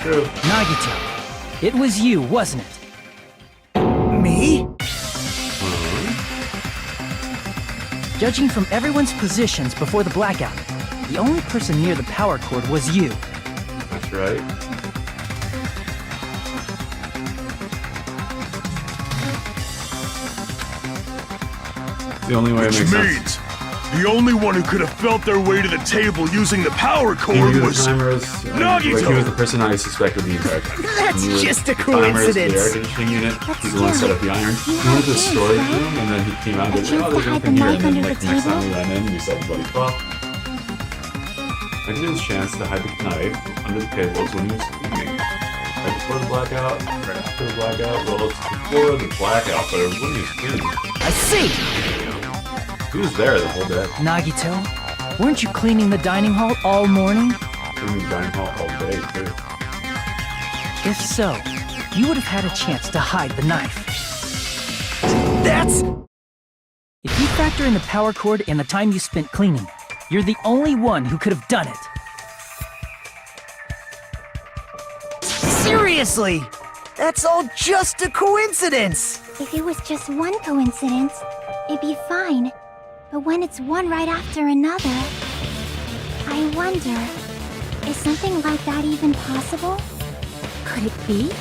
True. Nagito, it was you, wasn't it? Me? Judging from everyone's positions before the blackout, the only person near the power cord was you. That's right. The only way it Which makes sense. means the only one who could have felt their way to the table using the power He cord knew the was timer was, like, he Nagito. was the person I suspected the entire time. That's He knew just a the timers, the air coincidence. conditioning unit, But he's the one who set up the iron. you He had went to the a chance, storage right? room, and then he came out and A goes, chance oh, to there's hide nothing the here. knife And then, under like, the next time table? we went in, we saw the bloody cloth. I did his chance to hide the knife under the tables when he was cleaning. Right before the blackout, right after the blackout. Well, it's before the blackout, but it was when he was cleaning. I see! He was there the whole day. Nagito, weren't you cleaning the dining hall all morning? Cleaning the dining hall all day, too. If so, you would have had a chance to hide the knife. That's... If you factor in the power cord and the time you spent cleaning, you're the only one who could have done it. Seriously! That's all just a coincidence! If it was just one coincidence, it'd be fine. But when it's one right after another, I wonder, is something like that even possible? Could it be?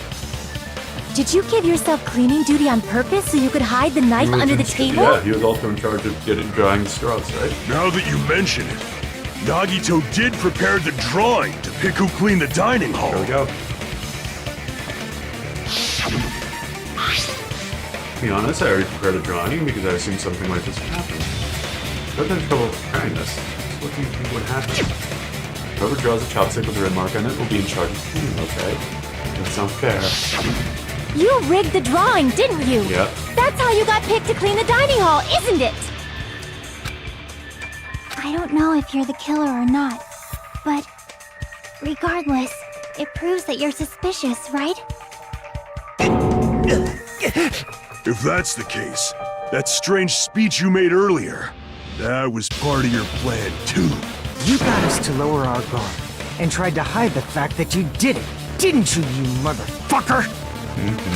Did you give yourself cleaning duty on purpose so you could hide the knife He was under the in- table? Yeah, he was also in charge of drawing the straws, right? Now that you mention it, Nagito did prepare the drawing to pick who cleaned the dining hall. There we go. be honest, I already prepared a drawing because I assumed something like this would happen. Don't have trouble preparing this. What do you think would happen? Whoever draws a chopstick with a red mark on it will be in charge of cleaning, okay? That's not fair. You rigged the drawing, didn't you? Yep. That's how you got picked to clean the dining hall, isn't it? I don't know if you're the killer or not, but regardless, it proves that you're suspicious, right? If that's the case, that strange speech you made earlier, that was part of your plan too. You got us to lower our guard and tried to hide the fact that you did it, didn't you, you motherfucker?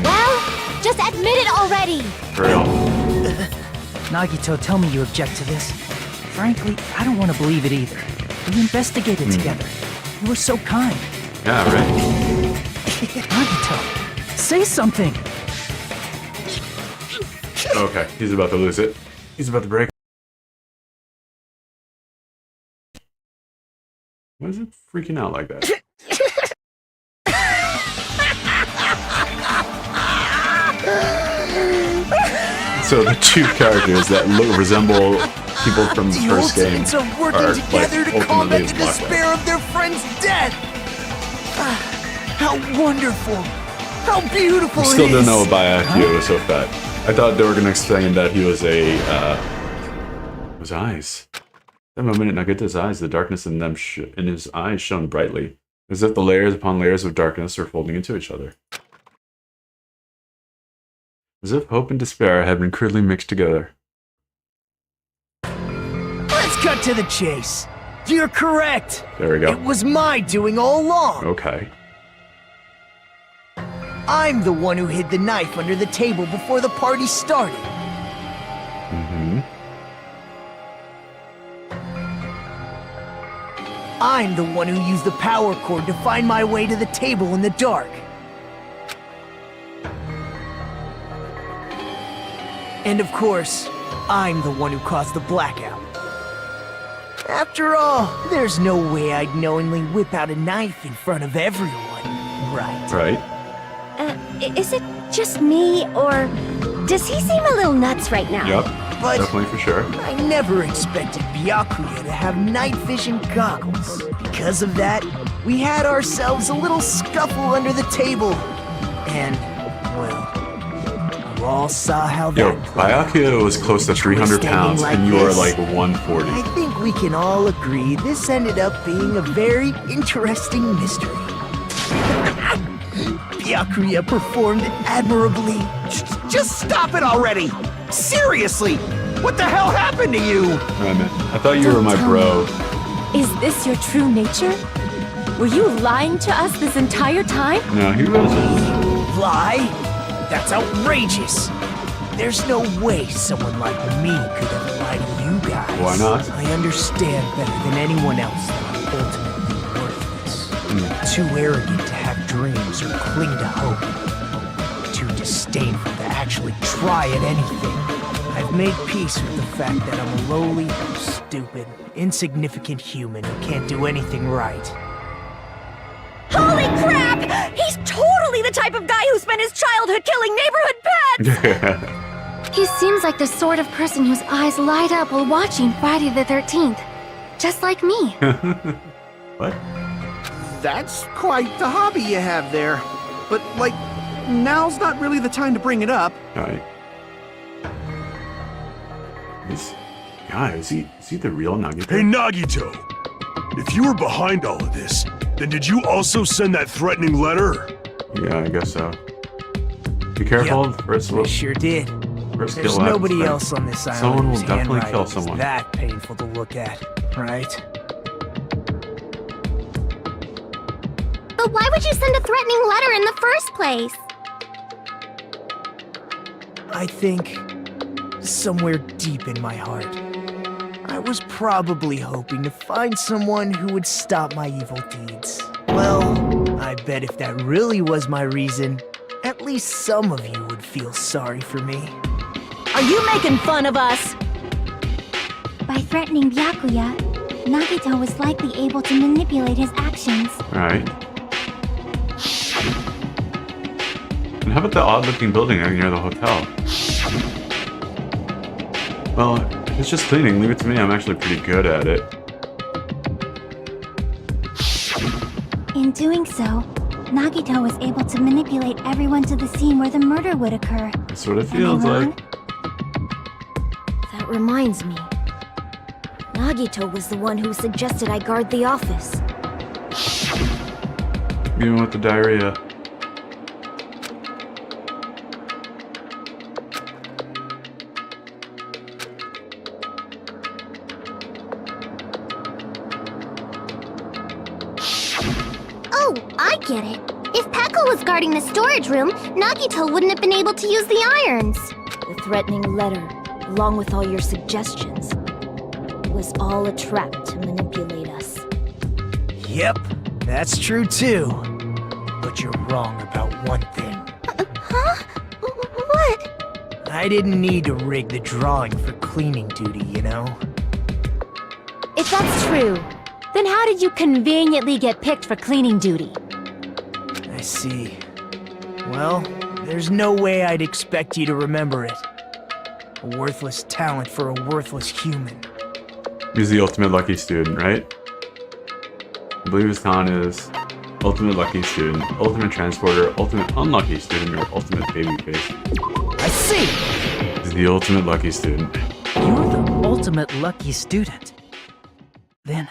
Well, just admit it already! For real. Nagito, tell me you object to this. Frankly, I don't want to believe it either. We investigated together. You were so kind. Yeah, right. Nagito, say something! Okay, he's about to lose it. He's about to break. Why is it freaking out like that? So the two characters that resemble people from the first game are working together to combat the despair of their friend's death. How wonderful! How beautiful! I still don't know why Akio was so fat. I thought they were going to explain that he was his eyes. At the moment Nagito's eyes, the darkness in them in his eyes shone brightly, as if the layers upon layers of darkness were folding into each other. As if hope and despair had been crudely mixed together. Let's cut to the chase. You're correct. There we go. It was my doing all along. Okay. I'm the one who hid the knife under the table before the party started. Mm-hmm. I'm the one who used the power cord to find my way to the table in the dark. And of course, I'm the one who caused the blackout. After all, there's no way I'd knowingly whip out a knife in front of everyone, right? Right. Is it just me, or does he seem a little nuts right now? Yep. But definitely for sure. I never expected Byakuya to have night vision goggles. Because of that, we had ourselves a little scuffle under the table. And, well, you all saw how that Yo, played out. Byakuya was close to 300 pounds, Like and you are this, like 140. I think we can all agree this ended up being a very interesting mystery. Byakuya performed admirably. Just stop it already! Seriously! What the hell happened to you? Alright, man. I thought you were my bro. Is this your true nature? Were you lying to us this entire time? No, he wasn't. Lie? That's outrageous! There's no way someone like me could have lied to you guys. Why not? I understand better than anyone else that I'm ultimately worthless. Too arrogant to have dreams or cling to hope. Too disdainful to actually try at anything. I've made peace with the fact that I'm a lowly, stupid, insignificant human who can't do anything right. Holy crap! He's totally the type of guy who spent his childhood killing neighborhood pets! He seems like the sort of person whose eyes light up while watching Friday the 13th. Just like me. What? That's quite the hobby you have there. But, like, now's not really the time to bring it up. Alright. Is he the real Nagito? Hey, Nagito! If you were behind all of this, then did you also send that threatening letter? Yeah, I guess so. Be careful. Yep, First, I sure did. first There's kill nobody happens, else on this island Someone will whose definitely kill handwriting is someone. that painful to look at, right? But why would you send a threatening letter in the first place? I think somewhere deep in my heart, I was probably hoping to find someone who would stop my evil deeds. Well, I bet if that really was my reason, at least some of you would feel sorry for me. Are you making fun of us? By threatening Byakuya, Nagito was likely able to manipulate his actions. Alright. And how about the odd-looking building near the hotel? Well, it's just cleaning. Leave it to me. I'm actually pretty good at it. In doing so, Nagito was able to manipulate everyone to the scene where the murder would occur. That's what it feels like. That reminds me. Nagito was the one who suggested I guard the office. Even with the diarrhea. Oh, I get it. If Pekka was guarding the storage room, Nagito wouldn't have been able to use the irons. The threatening letter, along with all your suggestions, was all a trap to manipulate us. Yep, that's true too. But you're wrong about one thing. Huh? What? I didn't need to rig the drawing for cleaning duty, you know? If that's true, then how did you conveniently get picked for cleaning duty? I see. Well, there's no way I'd expect you to remember it. A worthless talent for a worthless human. He's the ultimate lucky student, right? I believe his con is ultimate lucky student, ultimate transporter, ultimate unlucky student, or ultimate babyface. I see! He's the ultimate lucky student. You're the ultimate lucky student. Then,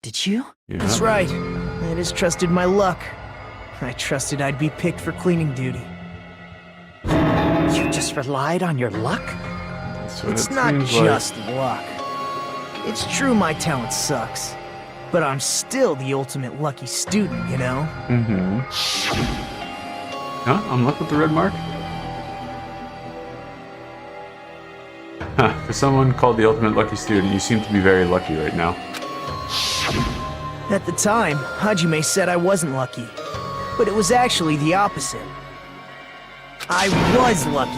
did you? Yeah. That's right. I just trusted my luck. I trusted I'd be picked for cleaning duty. You just relied on your luck? That's what It's it not seems like. just luck. It's true my talent sucks, but I'm still the ultimate lucky student, you know? Mm-hmm. Huh? I'm left with the red mark? Huh. For someone called the ultimate lucky student, you seem to be very lucky right now. At the time, Hajime said I wasn't lucky, but it was actually the opposite. I was lucky.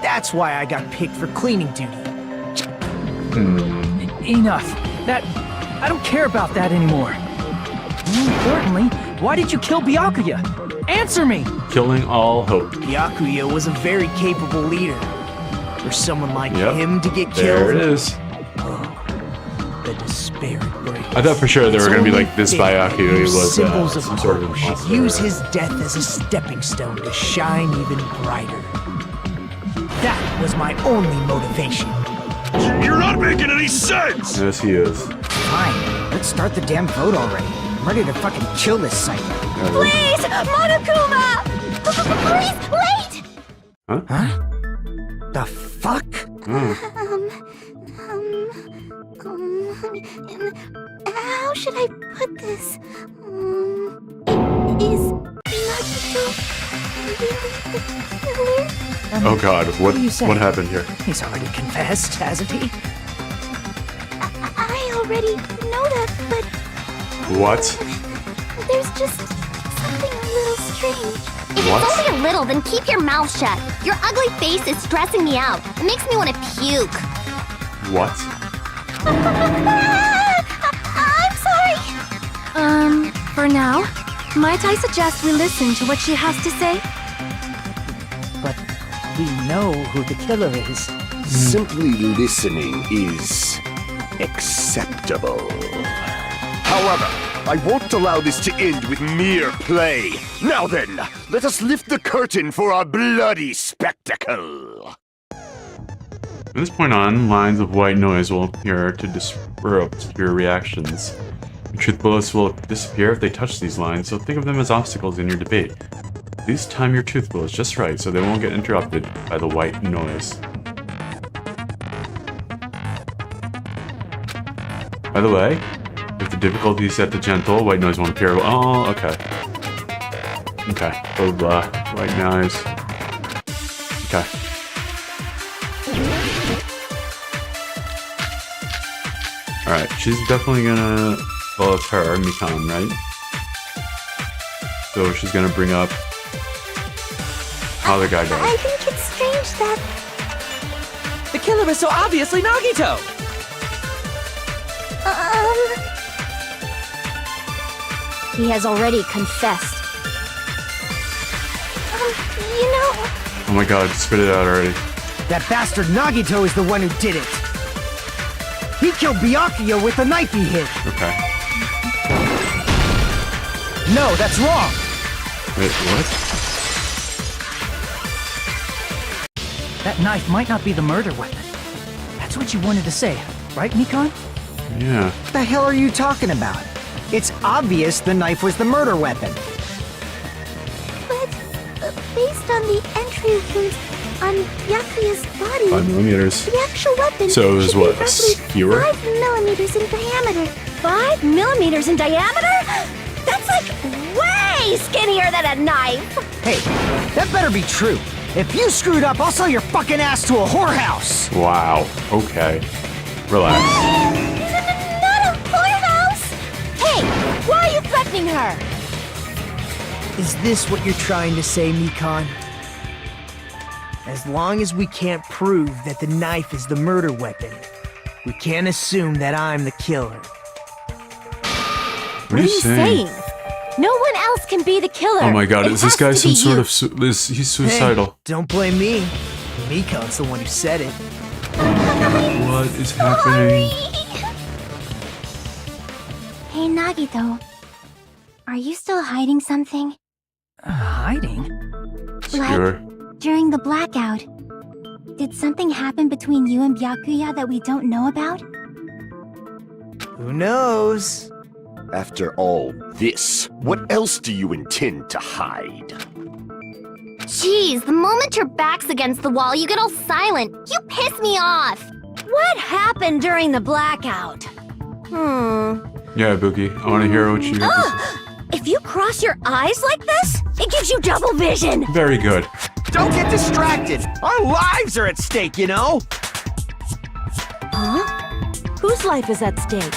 That's why I got picked for cleaning duty. Enough. I don't care about that anymore. More importantly, why did you kill Byakuya? Answer me! Killing all hope. Byakuya was a very capable leader. For someone like him to get There killed... it is. The despair it brings. I thought for sure they were going to be like, this Byakuya was symbols of some sort of hope should imposter. use his death as a stepping stone to shine even brighter. That was my only motivation. You're not making any sense! Yes, he is. Fine, let's start the damn vote already. I'm ready to fucking kill this site. Please, Monokuma! Please, wait! Huh? The fuck? How should I put this? Is Nagito really the killer? Oh god, what do you say? what happened here? He's already confessed, hasn't he? I already know that, but What? there's just something a little strange. If What? it's only a little, then keep your mouth shut. Your ugly face is stressing me out. It makes me want to puke. What? I'm sorry. For now, might I suggest we listen to what she has to say? But we know who the killer is. Simply listening is acceptable. However, I won't allow this to end with mere play. Now then, let us lift the curtain for our bloody spectacle. From this point on, lines of white noise will appear to disrupt your reactions. Your truth bullets will disappear if they touch these lines, so think of them as obstacles in your debate. Please time your truth bullets just right so they won't get interrupted by the white noise. By the way, if the difficulty is set to gentle, white noise won't appear. Oh, okay. Okay. Blah, blah, blah. White noise. Okay. Alright, she's definitely gonna... Well, it's her, Mikan, right? So she's gonna bring up how the guy died. I think it's strange that... The killer is so obviously Nagito! He has already confessed. You know... Oh my god, spit it out already. That bastard Nagito is the one who did it. He killed Byakuya with the knife he hid. Okay. No, that's wrong. Wait, what? That knife might not be the murder weapon. That's what you wanted to say, right, Mikon? Yeah. What the hell are you talking about? It's obvious the knife was the murder weapon. But based on the entry wounds on Byakuya's body, 5 millimeters. the actual weapon So it was should what, be roughly skewer? 5 millimeters in diameter. 5 millimeters in diameter? That's like way skinnier than a knife! Hey, that better be true. If you screwed up, I'll sell your fucking ass to a whorehouse! Wow. Okay. Relax. Not a whorehouse! Hey, why are you threatening her? Is this what you're trying to say, Mikon? As long as we can't prove that the knife is the murder weapon, we can't assume that I'm the killer. What are you saying? No one else can be the killer. Oh my god, It is this has guy to some be sort you. of... he's suicidal. Hey, don't blame me. Mikon's the one who said it. What is happening? Hey, Nagito. Are you still hiding something? Hiding? Skewer. During the blackout, did something happen between you and Byakuya that we don't know about? Who knows? After all this, what else do you intend to hide? Jeez, the moment your back's against the wall, you get all silent. You piss me off. What happened during the blackout? Yeah, Boogie. I want to hear what you have to say. If you cross your eyes like this, it gives you double vision. Very good. Don't get distracted! Our lives are at stake, you know? Huh? Whose life is at stake?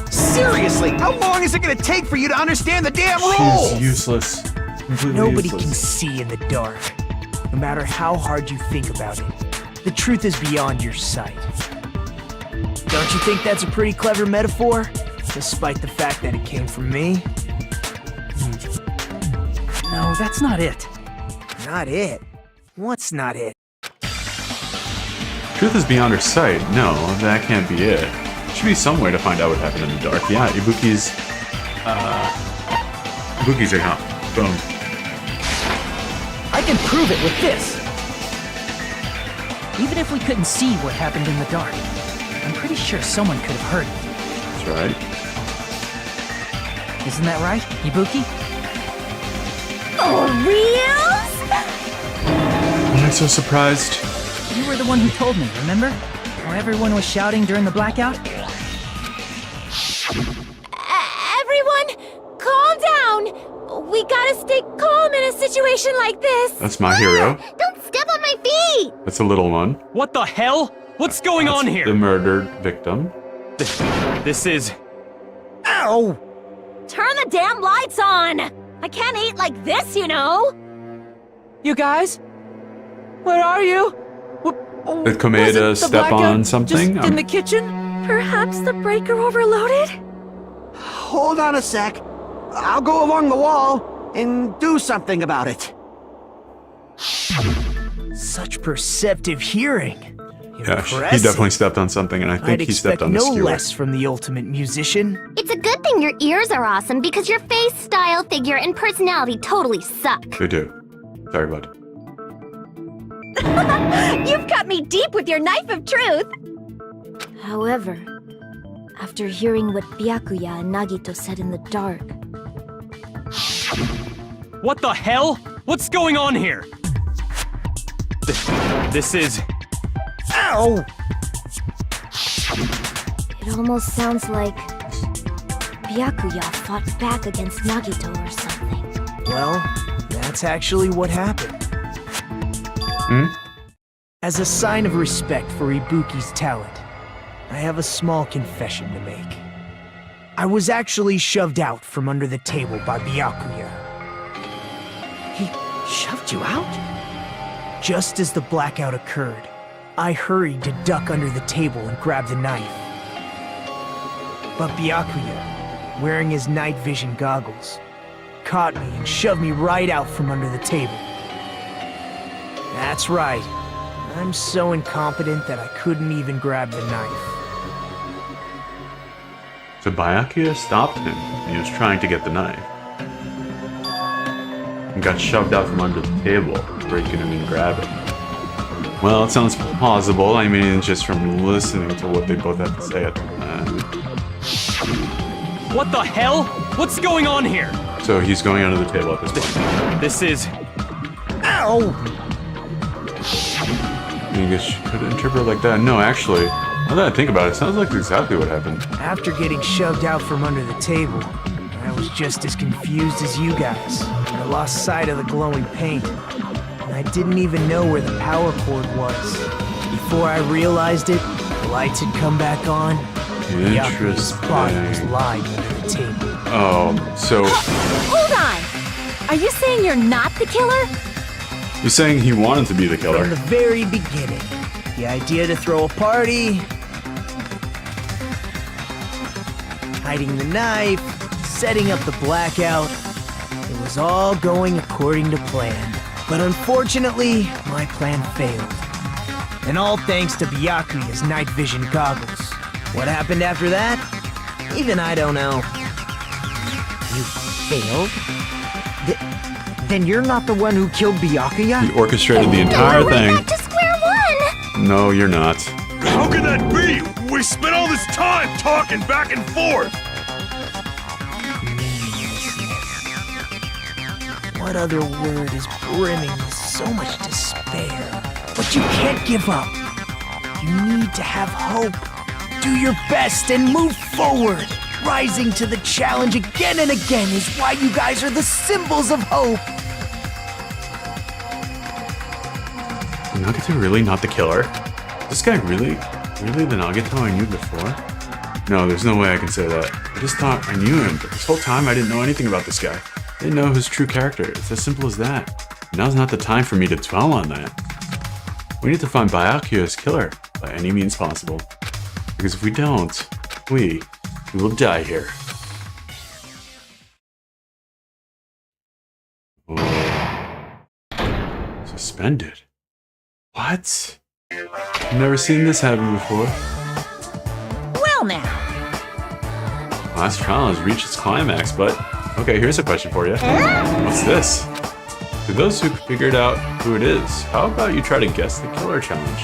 Seriously, how long is it gonna take for you to understand the damn rules? She's useless. Completely Nobody can useless. see in the dark, no matter how hard you think about it. The truth is beyond your sight. Don't you think that's a pretty clever metaphor? Despite the fact that it came from me? No, that's not it. Not it. What's not it? Truth is beyond her sight. No, that can't be it. There should be some way to find out what happened in the dark. Yeah, Ibuki's account. Boom. I can prove it with this. Even if we couldn't see what happened in the dark, I'm pretty sure someone could have heard it. That's right. Isn't that right, Ibuki? For reals? Why am I so surprised? You were the one who told me, remember? How everyone was shouting during the blackout? Everyone, calm down. We gotta stay calm in a situation like this. That's my hero. Don't step on my feet. That's a little one. What the hell? What's going That's on here? the murdered victim. This is... Ow! Turn the damn lights on. I can't eat like this, you know. You guys? Where are you? Did Komeda step on something? Just in the kitchen? Perhaps the breaker overloaded? Hold on a sec. I'll go along the wall and do something about it. Such perceptive hearing. Yeah, he Impressive. definitely stepped on something, and I think I'd he stepped expect on the no skewer. less from the ultimate musician. It's a good thing your ears are awesome because your face, style, figure, and personality totally suck. They do. Sorry, bud. You've cut me deep with your knife of truth. However, after hearing what Byakuya and Nagito said in the dark, What the hell? What's going on here? This is... Ow! it almost sounds like Byakuya fought back against Nagito or something. Well, that's actually what happened. As a sign of respect for Ibuki's talent, I have a small confession to make. I was actually shoved out from under the table by Byakuya. He shoved you out? Just as the blackout occurred, I hurried to duck under the table and grab the knife. But Byakuya, wearing his night vision goggles, caught me and shoved me right out from under the table. That's right. I'm so incompetent that I couldn't even grab the knife. So Byakuya stopped him. He was trying to get the knife. And got shoved out from under the table, breaking him and grabbing. Well, it sounds plausible. I mean, just from listening to what they both had to say at the time. What the hell? What's going on here? So he's going under the table at this point. This is... Ow! I guess you could interpret it like that. No, actually, now that I think about it, it sounds like exactly what happened. After getting shoved out from under the table, I was just as confused as you guys. I lost sight of the glowing paint, and I didn't even know where the power cord was. Before I realized it, the lights had come back on. Byakuya's body was lying under the table. Oh, so... Hold on! Are you saying you're not the killer? He's saying he wanted to be the killer. From the very beginning, the idea to throw a party, hiding the knife, setting up the blackout, it was all going according to plan. But unfortunately, my plan failed. And all thanks to Byakuya's night vision goggles. What happened after that? Even I don't know. You failed? Then you're not the one who killed Byakuya? He orchestrated the entire thing. Back to square one! No, you're not. How can that be? We spent all this time talking back and forth! What other word is brimming with so much despair? But you can't give up. You need to have hope. Do your best and move forward. Rising to the challenge again and again is why you guys are the symbols of hope. Nagito really not the killer? This guy really the Nagito I knew before? No, there's no way I can say that. I just thought I knew him, but this whole time I didn't know anything about this guy. I didn't know his true character. It's as simple as that. Now's not the time for me to dwell on that. We need to find Byakuya's killer by any means possible. Because if we don't, we will die here. Oh. Suspended. What? I've never seen this happen before. Well now. Last trial has reached its climax, but... Okay, here's a question for you. What's this? To those who figured out who it is, how about you try to guess the killer challenge?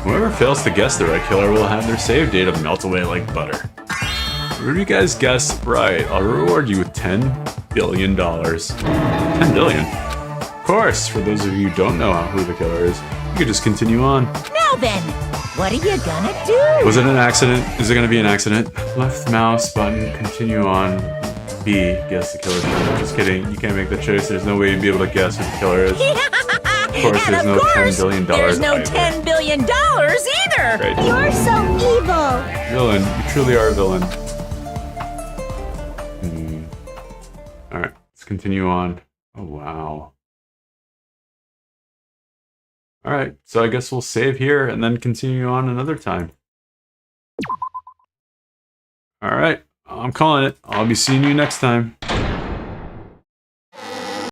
Whoever fails to guess the right killer will have their save data melt away like butter. If you guys guess right, I'll reward you with $10 billion. 10 billion? Of course, for those of you who don't know who the killer is, you could just continue on. Now then, what are you gonna do? Was it an accident? Is it gonna be an accident? Left mouse button, continue on. B, guess the killer challenge. Just kidding, you can't make the choice. There's no way you'd be able to guess who the killer is. Of course, and there's no $10 billion. There's no either. $10 billion either. Right. You're so evil! Villain, you truly are a villain. Alright, let's continue on. Oh, wow. Alright, so I guess we'll save here and then continue on another time. Alright, I'm calling it. I'll be seeing you next time.